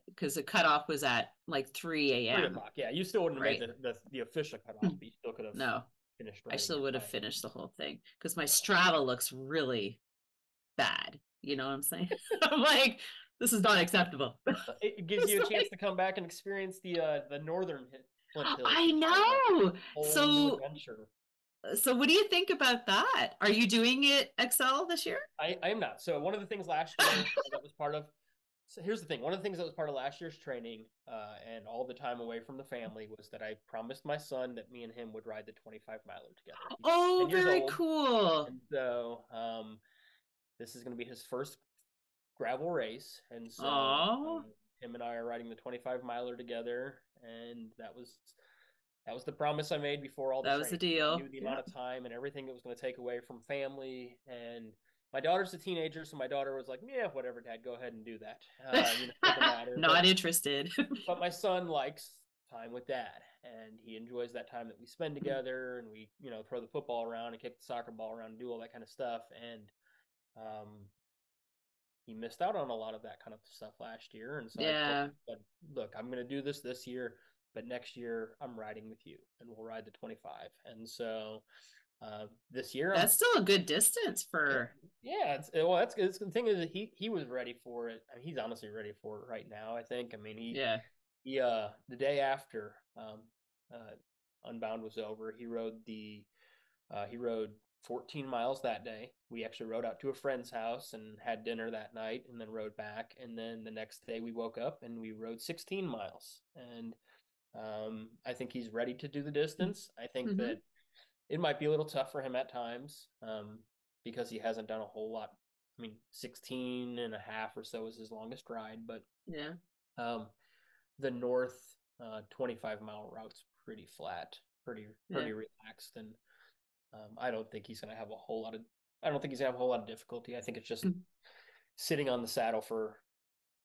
because the cutoff was at like 3 Three a.m. o'clock. Yeah, you still wouldn't have made Right? the official cutoff, but you still could have No, finished I writing still your would have time. finished the whole thing because my So Strava looks really bad. You know what I'm saying? I'm like, this is not acceptable. it gives It's you a chance like, to come back and experience the northern Flint Hills, I which is a know. whole new So, adventure. so what do you think about that? Are you doing it Excel this year? I am not. So one of the things last year that was part of. So here's the thing. One of the things that was part of last year's training and all the time away from the family was that I promised my son that me and him would ride the 25 miler together. He's Oh, 10 years very old, cool. and so this is going to be his first gravel race, and so Oh, him and I are riding the 25 miler together, and that was the promise I made before all the that was the training. I deal. knew the Yeah. amount of time and everything it was going to take away from family, and my daughter's a teenager, so my daughter was like, "Yeah, whatever, Dad, go ahead and do that. It doesn't matter." Not interested. But my son likes time with Dad, and he enjoys that time that we spend together, and we throw the football around and kick the soccer ball around and do all that kind of stuff, and um, he missed out on a lot of that kind of stuff last year. And so I told Yeah, him, look, I'm going to do this year, but next year I'm riding with you and we'll ride the 25. And so this year I'm, that's still a good distance for. yeah, well, it's the thing is that he was ready for it. I mean, he's honestly ready for it right now. I think. I mean, Yeah. he the day after Unbound was over, he rode 14 miles that day. We actually rode out to a friend's house and had dinner that night and then rode back. And then the next day we woke up and we rode 16 miles. And I think he's ready to do the distance. I think Mm-hmm. that it might be a little tough for him at times because he hasn't done a whole lot. I mean, 16 and a half or so is his longest ride, but Yeah. um, the north 25-mile route's pretty flat, Yeah. pretty relaxed, and I don't think he's going to have a whole lot of. I don't think he's going to have a whole lot of difficulty. I think it's just sitting on the saddle for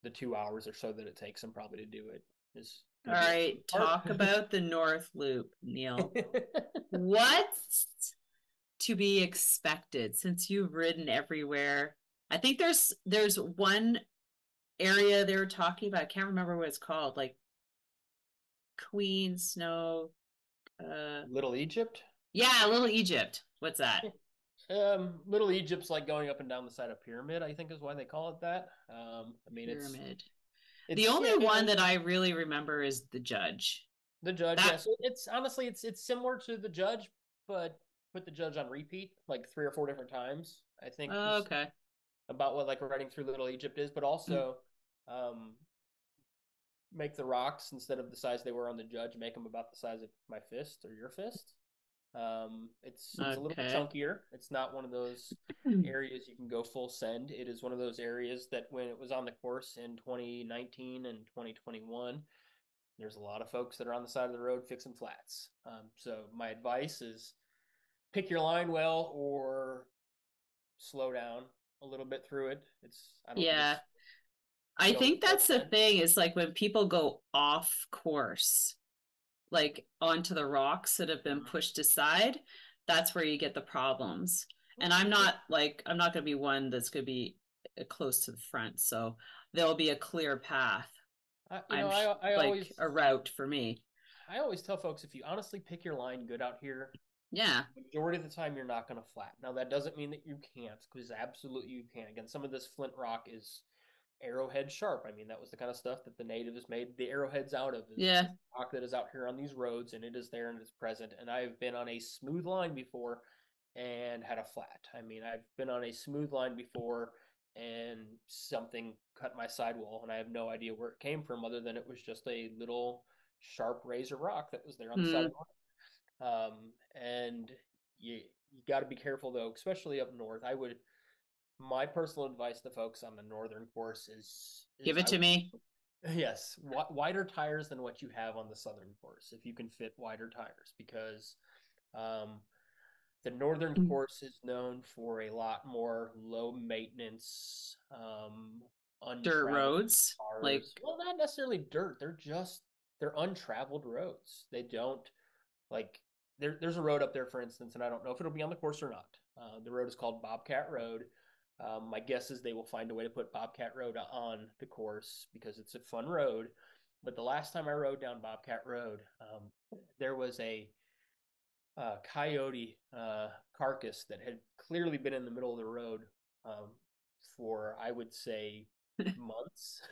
the 2 hours or so that it takes him probably to do it is All going to be the right. tricky part. Talk about the North Loop, Neil. What's to be expected since you've ridden everywhere? I think there's one area they were talking about. I can't remember what it's called. Like Queen Snow. Little Egypt. Yeah, Little Egypt. What's that? Little Egypt's like going up and down the side of pyramid. I think is why they call it that. I mean, Pyramid. The it's only one that I really remember is the Judge. the Judge. That Yeah, so it's honestly it's similar to the Judge, but put the Judge on repeat like 3 or 4 different times. I think is okay. about what like riding through Little Egypt is, but also um, make the rocks instead of the size they were on the Judge, make them about the size of my fist or your fist. It's a little bit Okay. chunkier. It's not one of those areas you can go full send. It is one of those areas that when it was on the course in 2019 and 2021, there's a lot of folks that are on the side of the road fixing flats. So my advice is pick your line well or slow down a little bit through it. I don't think Yeah. it's I don't think that's the send. thing is like when people go off course, like onto the rocks that have been Mhm. pushed aside, that's where you get the problems. And I'm not going to be one that's going to be close to the front. So there'll be a clear path. I, you know, I'm I like a route for me. I always tell folks if you honestly pick your line good out here, Yeah. majority of the time you're not going to flat. Now that doesn't mean that you can't, because absolutely you can. Again, some of this flint rock is arrowhead sharp. I mean, that was the kind of stuff that the natives made the arrowheads out of. Is Yeah. rock that is out here on these roads, and it is there and it's present. And I've been on a smooth line before and had a flat. I mean, I've been on a smooth line before and something cut my sidewall, and I have no idea where it came from other than it was just a little sharp razor rock that was there on the side of Mm, the road. And you got to be careful though, especially up north. I would My personal advice to folks on the northern course give is it I to would me. yes, wider tires than what you have on the southern course if you can fit wider tires, because um, the northern Mm. course is known for a lot more low maintenance, Dirt untraveled roads, like cars. Well, not necessarily dirt. They're untraveled roads. They don't like there's a road up there, for instance, and I don't know if it'll be on the course or not. The road is called Bobcat Road. My guess is they will find a way to put Bobcat Road on the course because it's a fun road. But the last time I rode down Bobcat Road, there was a coyote carcass that had clearly been in the middle of the road um, for, I would say, months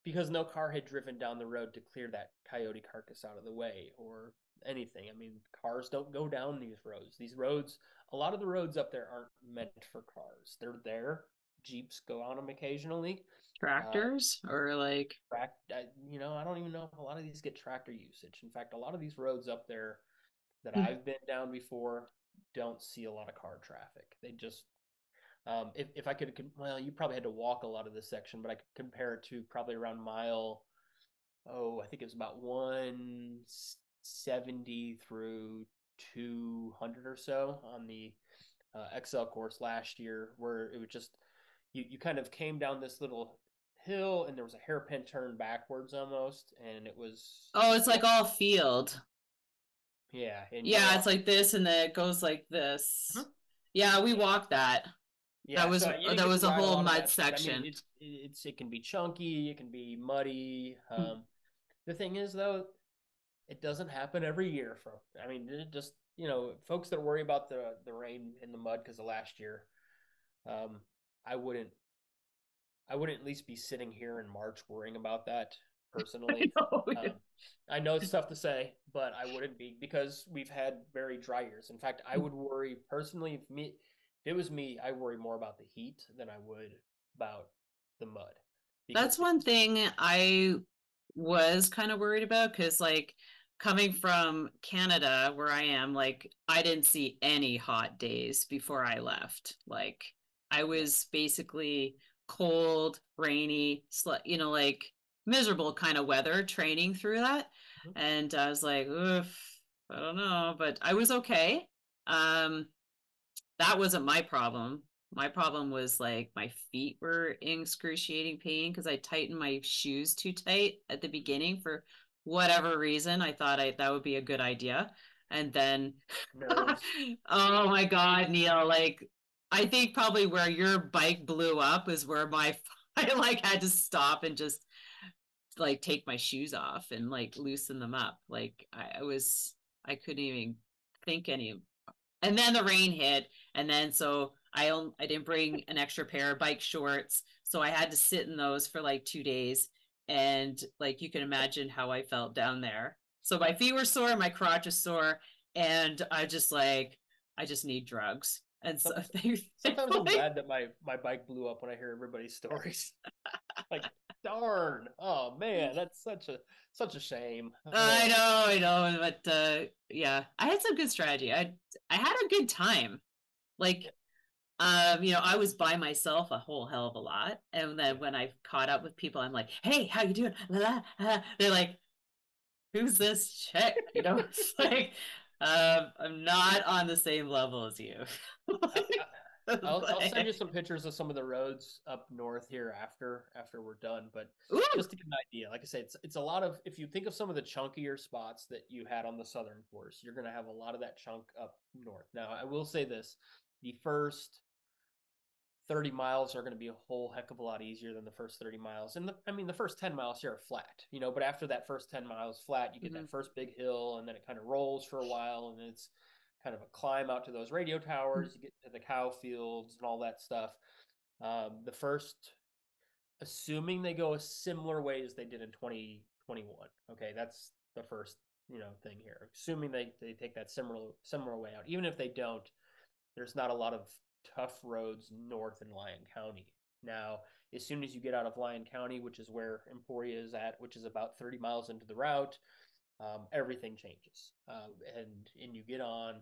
because no car had driven down the road to clear that coyote carcass out of the way or anything. I mean, cars don't go down these roads. These roads, a lot of the roads up there aren't meant for cars. They're there. Jeeps go on them occasionally. Uh, tractors or like I don't even know if a lot of these get tractor usage. In fact, a lot of these roads up there that I've been down before don't see a lot of car traffic. They just, if I could, well, you probably had to walk a lot of this section, but I could compare it to probably around mile, I think it was about 170 through 200 or so on the XL course last year, where it was just, you kind of came down this little hill and there was a hairpin turn backwards almost, and it was oh, it's just like going, all field. yeah, and you're Yeah, it's walking. like this and then it goes like this. Mhm. Yeah, we walked that. Yeah, so you didn't That get to was a ride a whole lot of mud that because I mean section. it can be chunky, it can be muddy. The thing is though, it doesn't happen every year. For I mean, it just folks that worry about the rain in the mud because of last year, um, I wouldn't I wouldn't at least be sitting here in March worrying about that I personally. know. Um, I know it's tough to say, but I wouldn't be because we've had very dry years. In fact, I would worry personally if it was me, I worry more about the heat than I would about the mud because That's the one thing I was kind of worried about because, like, coming from Canada, where I am, like, I didn't see any hot days before I left. Like, I yeah. was basically cold, rainy, like miserable kind of weather training through that. Mhm. And I was like, oof, I don't know, but I was okay. Um, that wasn't my problem. My problem was like my feet were in excruciating pain because I tightened my shoes too tight at the beginning for whatever reason. I thought that would be a good idea. And then, Nerves. oh my God, Neil, like I think probably where your bike blew up is where I like had to stop and just like take my shoes off and like loosen them up. Like I couldn't even think any, and then the rain hit, and then so I didn't bring an extra pair of bike shorts, so I had to sit in those for like 2 days, and like you can imagine how I felt down there. So my feet were sore, my crotch is sore, and I just need drugs, and so Sometimes I'm thankfully glad that my bike blew up when I hear everybody's stories. Like, darn. Oh man, that's such a shame. Oh. I know, but yeah, I had some good strategy. I had a good time. Like I was by myself a whole hell of a lot. And Yeah. then when I caught up with people, I'm like, hey, how you doing? La, la, la. They're like, who's this chick? It's like, I'm not on the same level as you. I, I, I'll send you Like, some pictures of some of the roads up north here after we're done. But ooh, just to get an idea, like I say, it's a lot of, if you think of some of the chunkier spots that you had on the southern course, you're going to have a lot of that chunk up north. Now, I will say this: the first 30 miles are going to be a whole heck of a lot easier than the first 30 miles. And I mean, the first 10 miles here are flat, but after that first 10 miles flat, you get mhm. that first big hill and then it kind of rolls for a while and then it's kind of a climb out to those radio towers. You get to the cow fields and all that stuff. The first, assuming they go a similar way as they did in 2021. Okay. That's the first, thing here. Assuming they take that similar way out. Even if they don't, there's not a lot of tough roads north in Lyon County. Now, as soon as you get out of Lyon County, which is where Emporia is at, which is about 30 miles into the route, everything changes, and you get on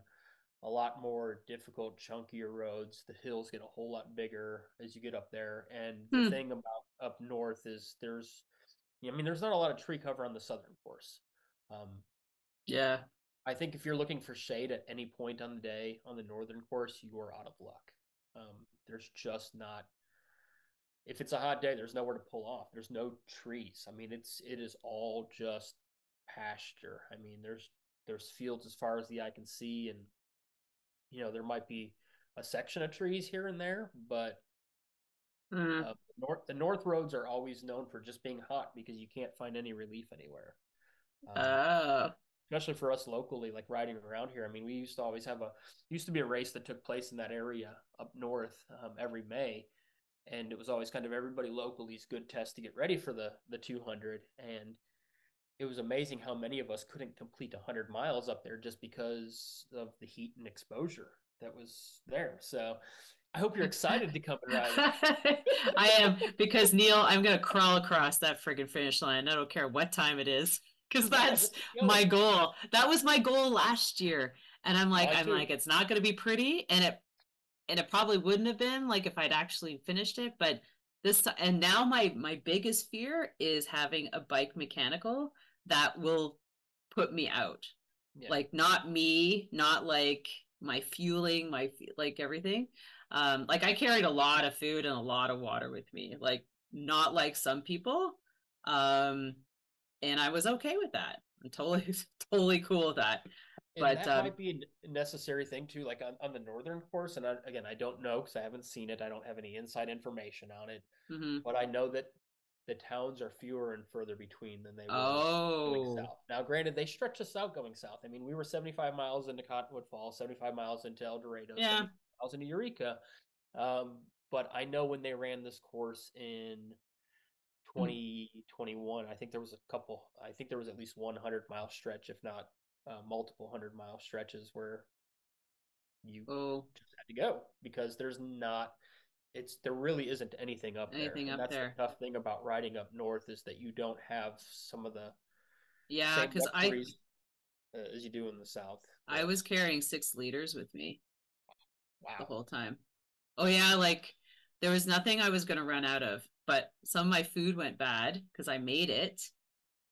a lot more difficult, chunkier roads. The hills get a whole lot bigger as you get up there. And the Hmm. thing about up north is there's not a lot of tree cover on the southern course. Um, Yeah. I think if you're looking for shade at any point on the day on the northern course, you are out of luck. There's just not. If it's a hot day, there's nowhere to pull off. There's no trees. I mean, it is all just pasture. I mean, there's fields as far as the eye can see, and there might be a section of trees here and there, but Mm. the north roads are always known for just being hot because you can't find any relief anywhere. Um, Oh. Especially for us locally, like riding around here. I mean, we used to always have used to be a race that took place in that area up north every May, and it was always kind of everybody locally's good test to get ready for the 200. And it was amazing how many of us couldn't complete 100 miles up there just because of the heat and exposure that was there. So I hope you're excited to come and ride it. I am, because Neil, I'm gonna crawl across that friggin' finish line. I don't care what time it is, because Yeah, that's just keep going. my goal. That was my goal last year, and Mine I'm too. like, it's not gonna be pretty, and it probably wouldn't have been like if I'd actually finished it. But and now my biggest fear is having a bike mechanical that will put me out. Yeah. Like not me, not like my fueling, like everything. Like I carried a lot of food and a lot of water with me, like not like some people. Um, and I was okay with that. I'm totally totally cool with that. And But that might be a necessary thing too, like on the northern course. And again, I don't know because I haven't seen it. I don't have any inside information on it, mhm. but I know that the towns are fewer and further between than they were going Oh, south. Now, granted, they stretch us out going south. I mean, we were 75 miles into Cottonwood Falls, 75 miles into El Dorado, yeah. 75 miles into Eureka. Um, but I know when they ran this course in 2021, I think there was a couple, I think there was at least 100-mile stretch, if not multiple 100-mile stretches where you Oh, just had to go because there really isn't anything up there. anything And up that's the there. tough thing about riding up north is that you don't have some of the Yeah, same because luxuries as you do in the south. I But was carrying 6 liters with me the wow. whole time. Oh yeah, like there was nothing I was gonna run out of, but some of my food went bad because I made it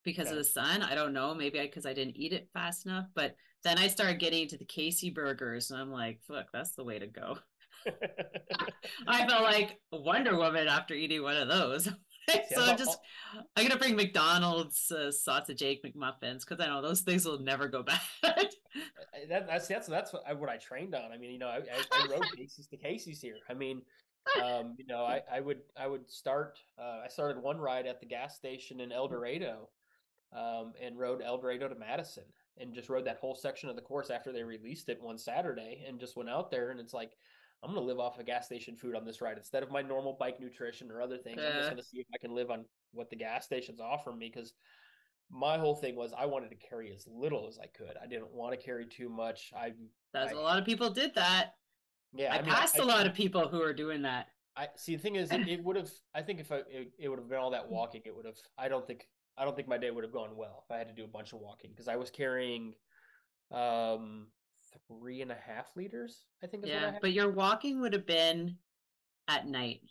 because of Okay. the sun. I don't know, maybe because I didn't eat it fast enough. But then I started getting into the Casey burgers, and I'm like, fuck, that's the way to go. I felt like Wonder Woman after eating one of those. See, So I'm gonna bring McDonald's sausage egg McMuffins because I know those things will never go bad. that's what I trained on. I mean, I rode Casey's to Casey's here. I mean, I would start. I started one ride at the gas station in El Dorado, and rode El Dorado to Madison, and just rode that whole section of the course after they released it one Saturday, and just went out there. And it's like, I'm gonna live off of gas station food on this ride instead of my normal bike nutrition or other things. I'm just uh, gonna see if I can live on what the gas stations offer me because my whole thing was I wanted to carry as little as I could. I didn't want to carry too much. That's I a lot of people did that. yeah. I I mean, passed a lot of people who are doing that. I see. The thing is, it would have. I think if it would have been all that walking, it would have. I don't think my day would have gone well if I had to do a bunch of walking because I was carrying um 3.5 liters. I think is what I Yeah, had. but your walking would have been at night,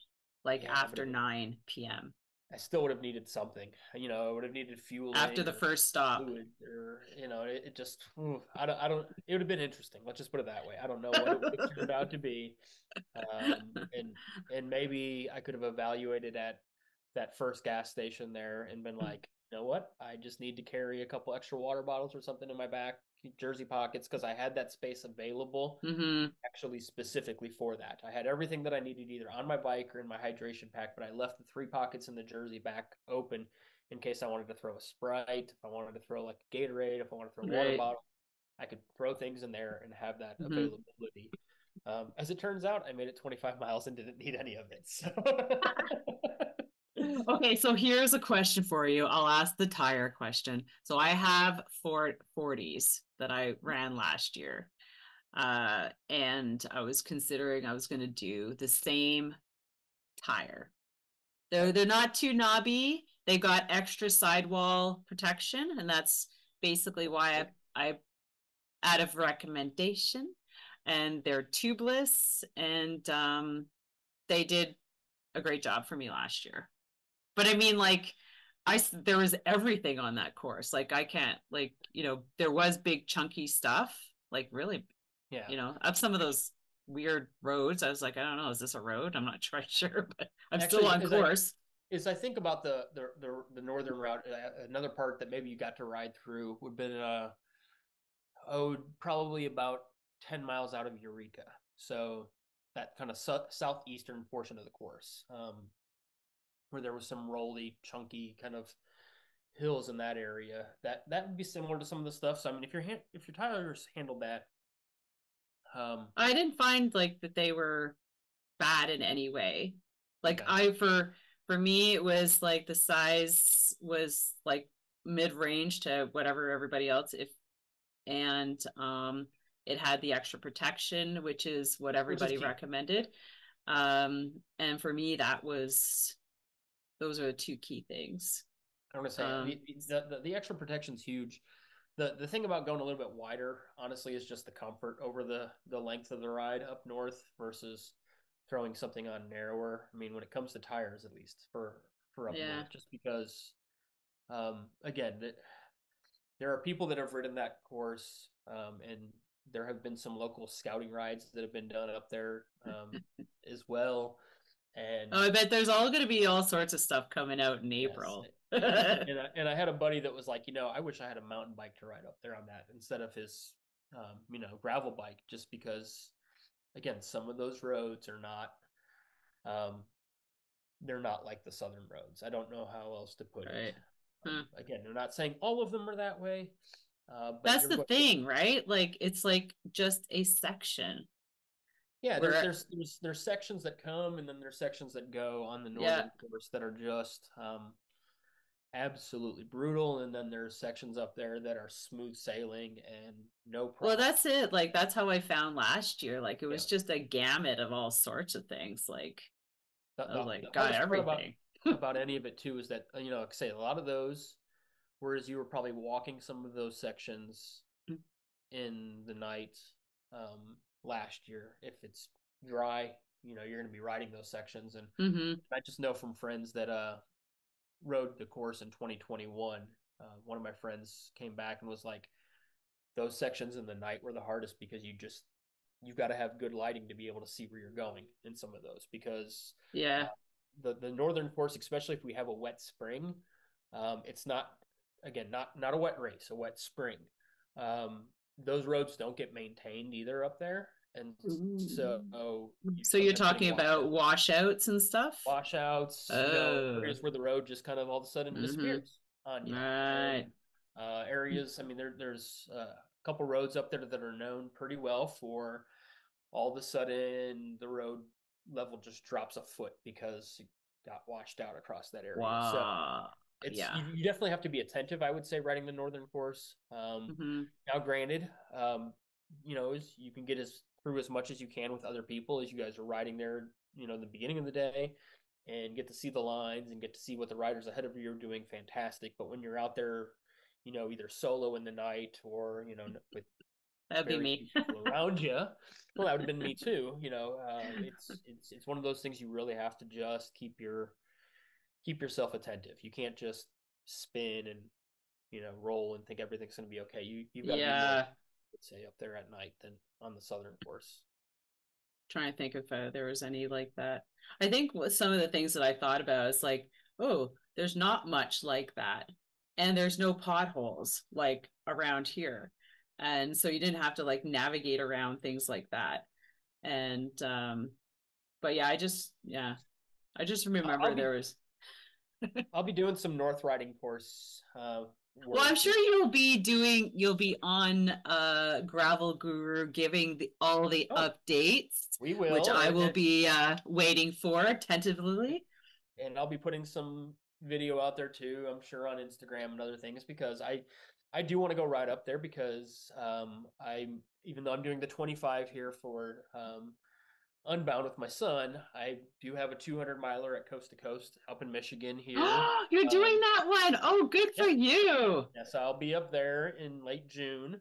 like Yeah, but after 9 p.m. I still would have needed something. I would have needed after fueling the or first stop. fluid or it just I don't it would have been interesting. Let's just put it that way. I don't know what it would have turned out to be. And maybe I could have evaluated at that first gas station there and been like, you know what? I just need to carry a couple extra water bottles or something in my back jersey pockets because I had that space available Mm-hmm. actually specifically for that. I had everything that I needed either on my bike or in my hydration pack, but I left the 3 pockets in the jersey back open in case I wanted to throw a Sprite, if I wanted to throw like a Gatorade, if I wanted to throw a water Right. bottle, I could throw things in there and have that Mm-hmm. availability. As it turns out, I made it 25 miles and didn't need any of it. So Okay, so here's a question for you. I'll ask the tire question. So I have 40s that I ran last year. And I was considering I was going to do the same tire. They're not too knobby. They got extra sidewall protection, and that's basically why I out of recommendation. And they're tubeless, and they did a great job for me last year. But I mean, like, there was everything on that course. Like, I can't, like, there was big chunky stuff, like really, Yeah. up some of those weird roads. I was like, I don't know, is this a road? I'm not sure, but I'm still Actually, on course. as I think about the northern route, another part that maybe you got to ride through would have been probably about 10 miles out of Eureka. So that kind of southeastern portion of the course, where there was some rolly, chunky kind of hills in that area. That would be similar to some of the stuff. So I mean, if your tires handled that, I didn't find like that they were bad in any way. Like okay, I for me it was like the size was like mid-range to whatever everybody else if and it had the extra protection which is what which is everybody key. recommended. And for me that was those are the two key things. I'm gonna say Um the extra protection's huge. The thing about going a little bit wider, honestly, is just the comfort over the length of the ride up north versus throwing something on narrower. I mean, when it comes to tires, at least for up yeah. north, just because again, there are people that have ridden that course, and there have been some local scouting rides that have been done up there as well. And Oh, I bet there's all going to be all sorts of stuff coming out in yes, April. and I had a buddy that was like, I wish I had a mountain bike to ride up there on that instead of his, gravel bike, just because, again, some of those roads are not, um, they're not like the southern roads. I don't know how else to put it. Right. Huh. Again, they're not saying all of them are that way, but That's you're the going to, thing, right? Like it's like just a section yeah, where there's sections that come and then there's sections that go on the yeah. northern course that are just absolutely brutal, and then there's sections up there that are smooth sailing and no Well, problem. that's it. Like that's how I found last year. Like it Yeah, was just a gamut of all sorts of things. Like I was the like, got hardest part everything. about any of it too is that, like I say, a lot of those, whereas you were probably walking some of those sections in the night last year, if it's dry, you're going to be riding those sections. And Mm-hmm. I just know from friends that rode the course in 2021. One of my friends came back and was like, those sections in the night were the hardest because you've got to have good lighting to be able to see where you're going in some of those, because uh, Yeah. the northern course, especially if we have a wet spring, it's not, again, not a wet race, a wet spring. Um, those roads don't get maintained either up there, and so you So you're sometimes getting talking washed about out. washouts and stuff? Washouts, Oh. areas where the road just kind of all of a sudden Mm-hmm. disappears on you, and Right. areas. I mean, there's a couple roads up there that are known pretty well for all of a sudden the road level just drops a foot because it got washed out across that area. So Wow. it's Yeah. you definitely have to be attentive, I would say, riding the northern course. Mm-hmm. Now, granted, is you can get through as much as you can with other people as you guys are riding there. The beginning of the day, and get to see the lines and get to see what the riders ahead of you are doing. Fantastic. But when you're out there, either solo in the night or with That'd be very me. few people around you. Well, that would have been me too. It's one of those things you really have to just keep yourself attentive. You can't just spin and roll and think everything's going to be okay. You've got to be more, I Yeah. would say, up there at night than on the southern course. Trying to think if there was any like that. I think some of the things that I thought about is like, oh, there's not much like that, and there's no potholes like around here, and so you didn't have to like navigate around things like that. And but yeah, I just I'll remember be there was. I'll be doing some north riding course Well, I'm work. sure you'll be on Gravel Guru giving all the Oh, updates, we which will, I will be waiting for tentatively. and I'll be putting some video out there too, I'm sure, on Instagram and other things, because I do want to go right up there because I'm even though I'm doing the 25 here for Unbound with my son, I do have a 200 miler at Coast to Coast up in Michigan here. Oh, you're doing Um, that one. Oh, good for yep, you. yes, I'll be up there in late June,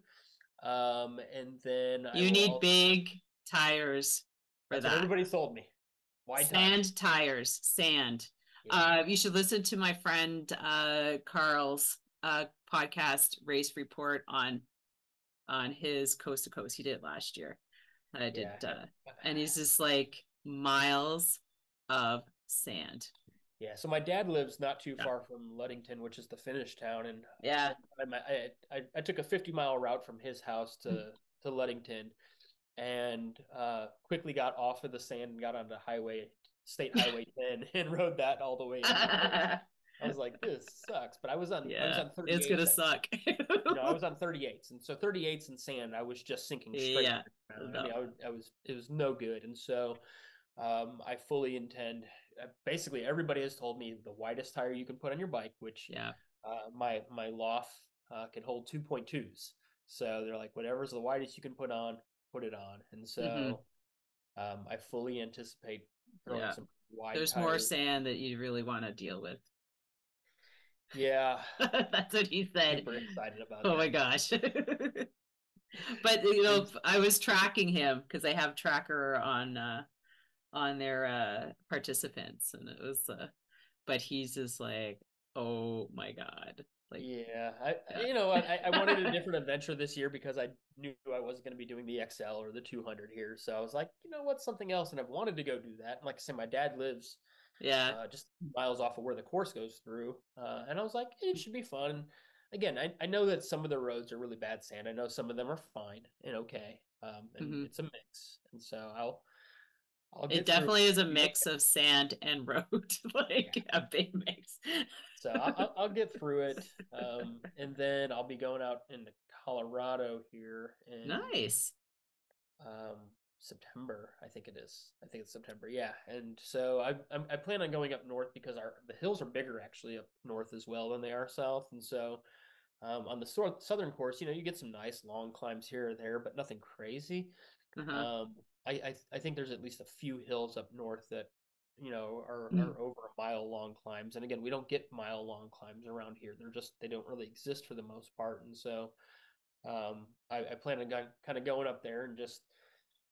and then I You will need also. big tires for That's what that. everybody told me. Wide tires. Sand tires, sand. Yeah, You should listen to my friend Carl's podcast race report on his coast to coast. He did it last year. I did, yeah, and he's just like miles of sand. yeah. So my dad lives not too Yeah, far from Ludington, which is the Finnish town, and yeah. one time I took a 50-mile route from his house to Ludington, and quickly got off of the sand and got onto State Highway 10, and rode that all the way into Coast. I was like, this sucks. But I was Yeah, on it's 38s. gonna suck. I was on 38s, and so 38s in sand, I was just sinking straight to Yeah, the ground. I no, mean, I was it was no good, and so I fully intend. Basically, everybody has told me the widest tire you can put on your bike, which yeah. my loft can hold 2.2s. So they're like, whatever's the widest you can put it on. And Hmm. so I fully anticipate throwing Yeah. some wide There's more tires. sand that you really want to deal with. Yeah, That's what he said. super excited about Oh my that. gosh. But And I was tracking him because I have tracker on their participants, and it was but he's just like, oh my God. Like, yeah, yeah. I wanted a different adventure this year because I knew I wasn't going to be doing the XL or the 200 here. So I was like, you know what's something else, and I've wanted to go do that. And like I said, my dad lives Yeah. just miles off of where the course goes through. And I was like, it should be fun. Again, I know that some of the roads are really bad sand. I know some of them are fine and okay. And Hmm. it's a mix. And so I'll It get through it. definitely is a Be mix okay. of sand and road, Yeah. like a big mix. So I'll get through it. And then I'll be going out into Colorado here in Nice. um, September, I think it is. I think it's September. Yeah, and so I plan on going up north because the hills are bigger actually up north as well than they are south, and so on the southern course, you get some nice long climbs here or there, but nothing crazy. Uh-huh. Um, I think there's at least a few hills up north that Mm. are over a mile long climbs, and again, we don't get mile long climbs around here. They don't really exist for the most part, and so I plan on kind of going up there and just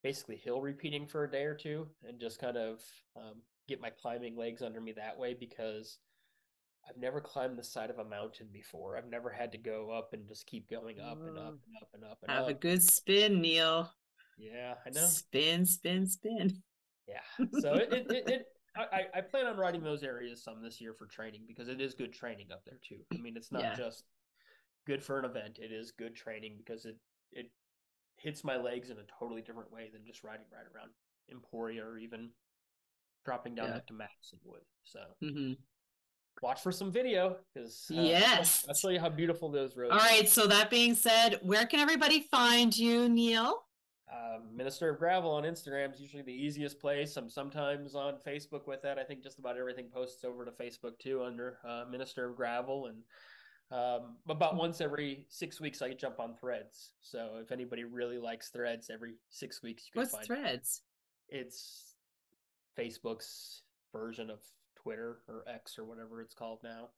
basically hill repeating for a day or two and just kind of get my climbing legs under me that way because I've never climbed the side of a mountain before. I've never had to go up and just keep going up and up Oh, and up and up and have a up. good spin, Neil. Yeah, I know. Spin, spin, spin. Yeah. So I plan on riding those areas some this year for training because it is good training up there too. I mean, it's not Yeah. just good for an event. It is good training because it hits my legs in a totally different way than just riding right around Emporia or even dropping down Yeah. back to Madison would. So Hmm. watch for some video because I'll Yes. show you how beautiful those All roads can right. be. So that being said, where can everybody find you, Neil? Minister of Gravel on Instagram is usually the easiest place. I'm sometimes on Facebook with that. I think just about everything posts over to Facebook too under Minister of Gravel. And about once every 6 weeks, I jump on Threads. So if anybody really likes Threads, every 6 weeks you can What's find Threads? it's Facebook's version of Twitter or X or whatever it's called now.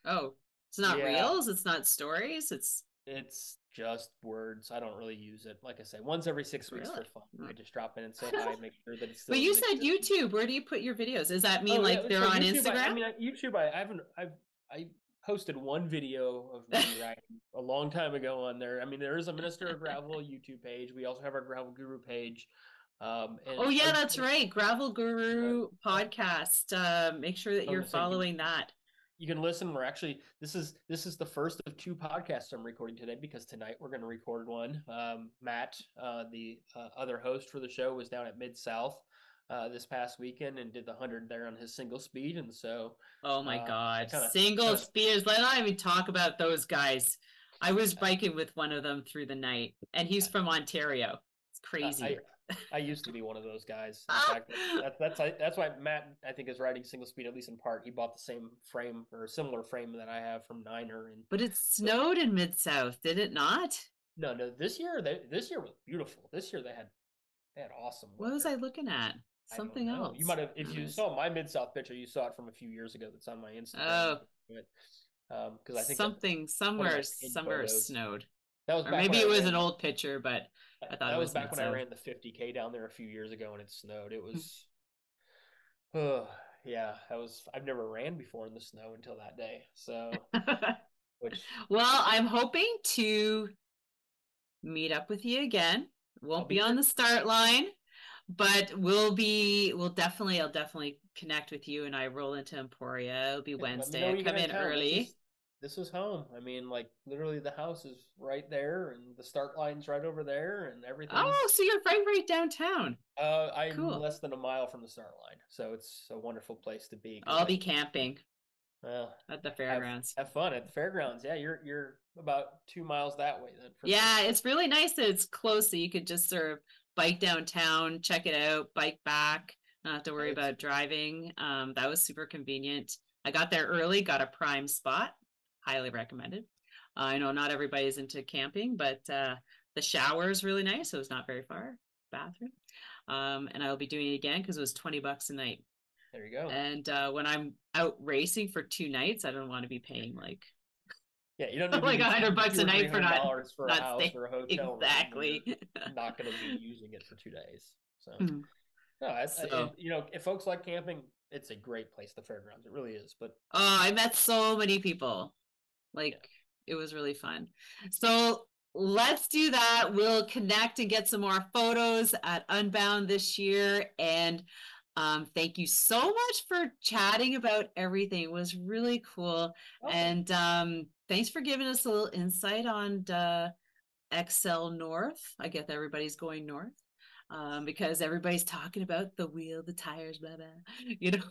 Oh, it's not Yeah, reels. It's not stories. It's it's just words. I don't really use it. Like I say, once every 6 weeks really. for fun. Oh. I just drop in and say hi, make sure that it But still you is said existing. YouTube. Where do you put your videos? Does that mean Oh yeah, like they're so on YouTube. Instagram? YouTube. I haven't. I posted one video of me riding a long time ago on there. I mean, there is a Minister of Gravel YouTube page. We also have our Gravel Guru page. And Oh yeah, I that's right. Gravel yeah, Guru yeah. podcast. Make sure that I was you're gonna say following that. you can listen. We're actually this is the first of two podcasts I'm recording today because tonight we're going to record one. Matt, the other host for the show, was down at Mid South this past weekend and did the 100 there on his single speed, and so Oh my I God. kind Single of speeders. Let's not even talk about those guys. I was biking with one of them through the night, and he's from Ontario. It's I crazy. I used to be one of those guys. In fact, that's why Matt, I think, is riding single speed, at least in part. He bought the same frame or a similar frame that I have from Niner, and But it snowed in Mid-South, did it not? no, this year was beautiful. This year they had awesome What was weather. I looking at? I don't Something know. You else. might have, if you saw my Mid South picture, you saw it from a few years ago. That's on my Instagram. Oh, But because I think that something one of my pin somewhere photos. snowed. That was Or back when maybe I it was an ran. old picture, but I thought That it was was back when I Mid-South. ran the 50K down there a few years ago, and it snowed. It was, yeah. I've never ran before in the snow until that day. So, which Well, I'm hoping to meet up with you again. I'll Won't be be on there. the start line, but I'll definitely connect with you and I roll into Emporia. It'll be Yeah, let me know Wednesday. I when you get come in in town. early. This is home. I mean, like literally, the house is right there, and the start line's right over there, and everything's. Oh, so you're right downtown. I'm Cool. less than a mile from the start line, so it's a wonderful place to be because I'll I be camping well at the have fairgrounds. have fun at the fairgrounds. Yeah, you're about 2 miles that way then from me. Yeah, it's really nice that it's close so you could just sort of bike downtown, check it out, bike back, not have to worry It's about driving. That was super convenient. I got there early, got a prime spot. Highly recommended. I know not everybody's into camping, but the shower is really nice, so it's not very far. Bathroom. And I'll be doing it again because it was $20 a night. there you go. And when I'm out racing for 2 nights, I don't want to be paying like Yeah, you don't need to like be $100 two a or three night for hundred not dollars for a not house staying. or a hotel room when you're Exactly. not going to be using it for 2 days. So no, and So, if folks like camping, it's a great place. The fairgrounds, it really is. But I met so many people. yeah, Like, it was really fun. So, let's do that. We'll connect and get some more photos at Unbound this year. And thank you so much for chatting about everything. It was really cool. welcome. And thanks for giving us a little insight on XL North. I guess everybody's going north because everybody's talking about the wheel, the tires, blah, blah. You know,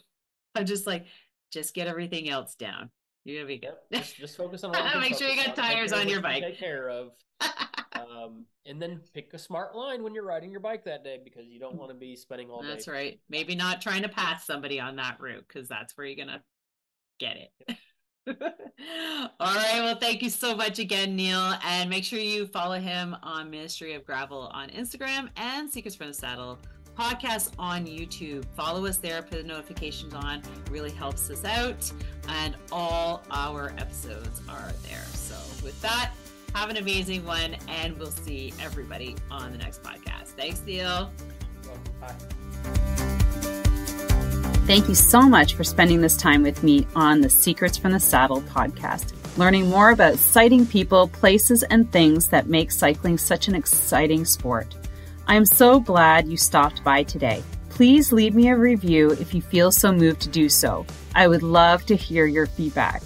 I'm just like, just get everything else down. You're gonna be Yep. good. Just focus on what you can Make sure you focus got on. Take tires care of on what your you can bike. take care of. And then pick a smart line when you're riding your bike that day because you don't want to be spending all day That's fixing right. your bike. Maybe not trying to pass somebody on that route because that's where you're gonna get it. All right. Well, thank you so much again, Neil. And make sure you follow him on Ministry of Gravel on Instagram and Secrets from the Saddle podcast on YouTube. Follow us there, put the notifications on. It really helps us out. And all our episodes are there. So with that, have an amazing one. And we'll see everybody on the next podcast. Thanks, Neil. Well, bye. Thank you so much for spending this time with me on the Secrets from the Saddle podcast, learning more about sighting people, places, and things that make cycling such an exciting sport. I am so glad you stopped by today. Please leave me a review if you feel so moved to do so. I would love to hear your feedback.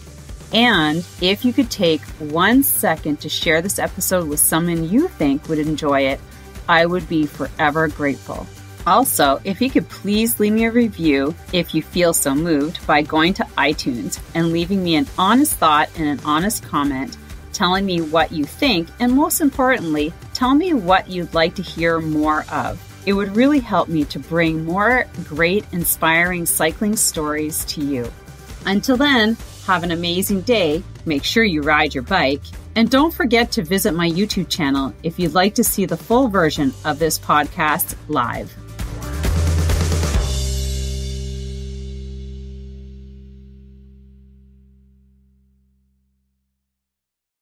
And if you could take 1 second to share this episode with someone you think would enjoy it, I would be forever grateful. Also, if you could please leave me a review if you feel so moved by going to iTunes and leaving me an honest thought and an honest comment, telling me what you think, and most importantly, tell me what you'd like to hear more of. It would really help me to bring more great, inspiring cycling stories to you. Until then, have an amazing day, make sure you ride your bike, and don't forget to visit my YouTube channel if you'd like to see the full version of this podcast live.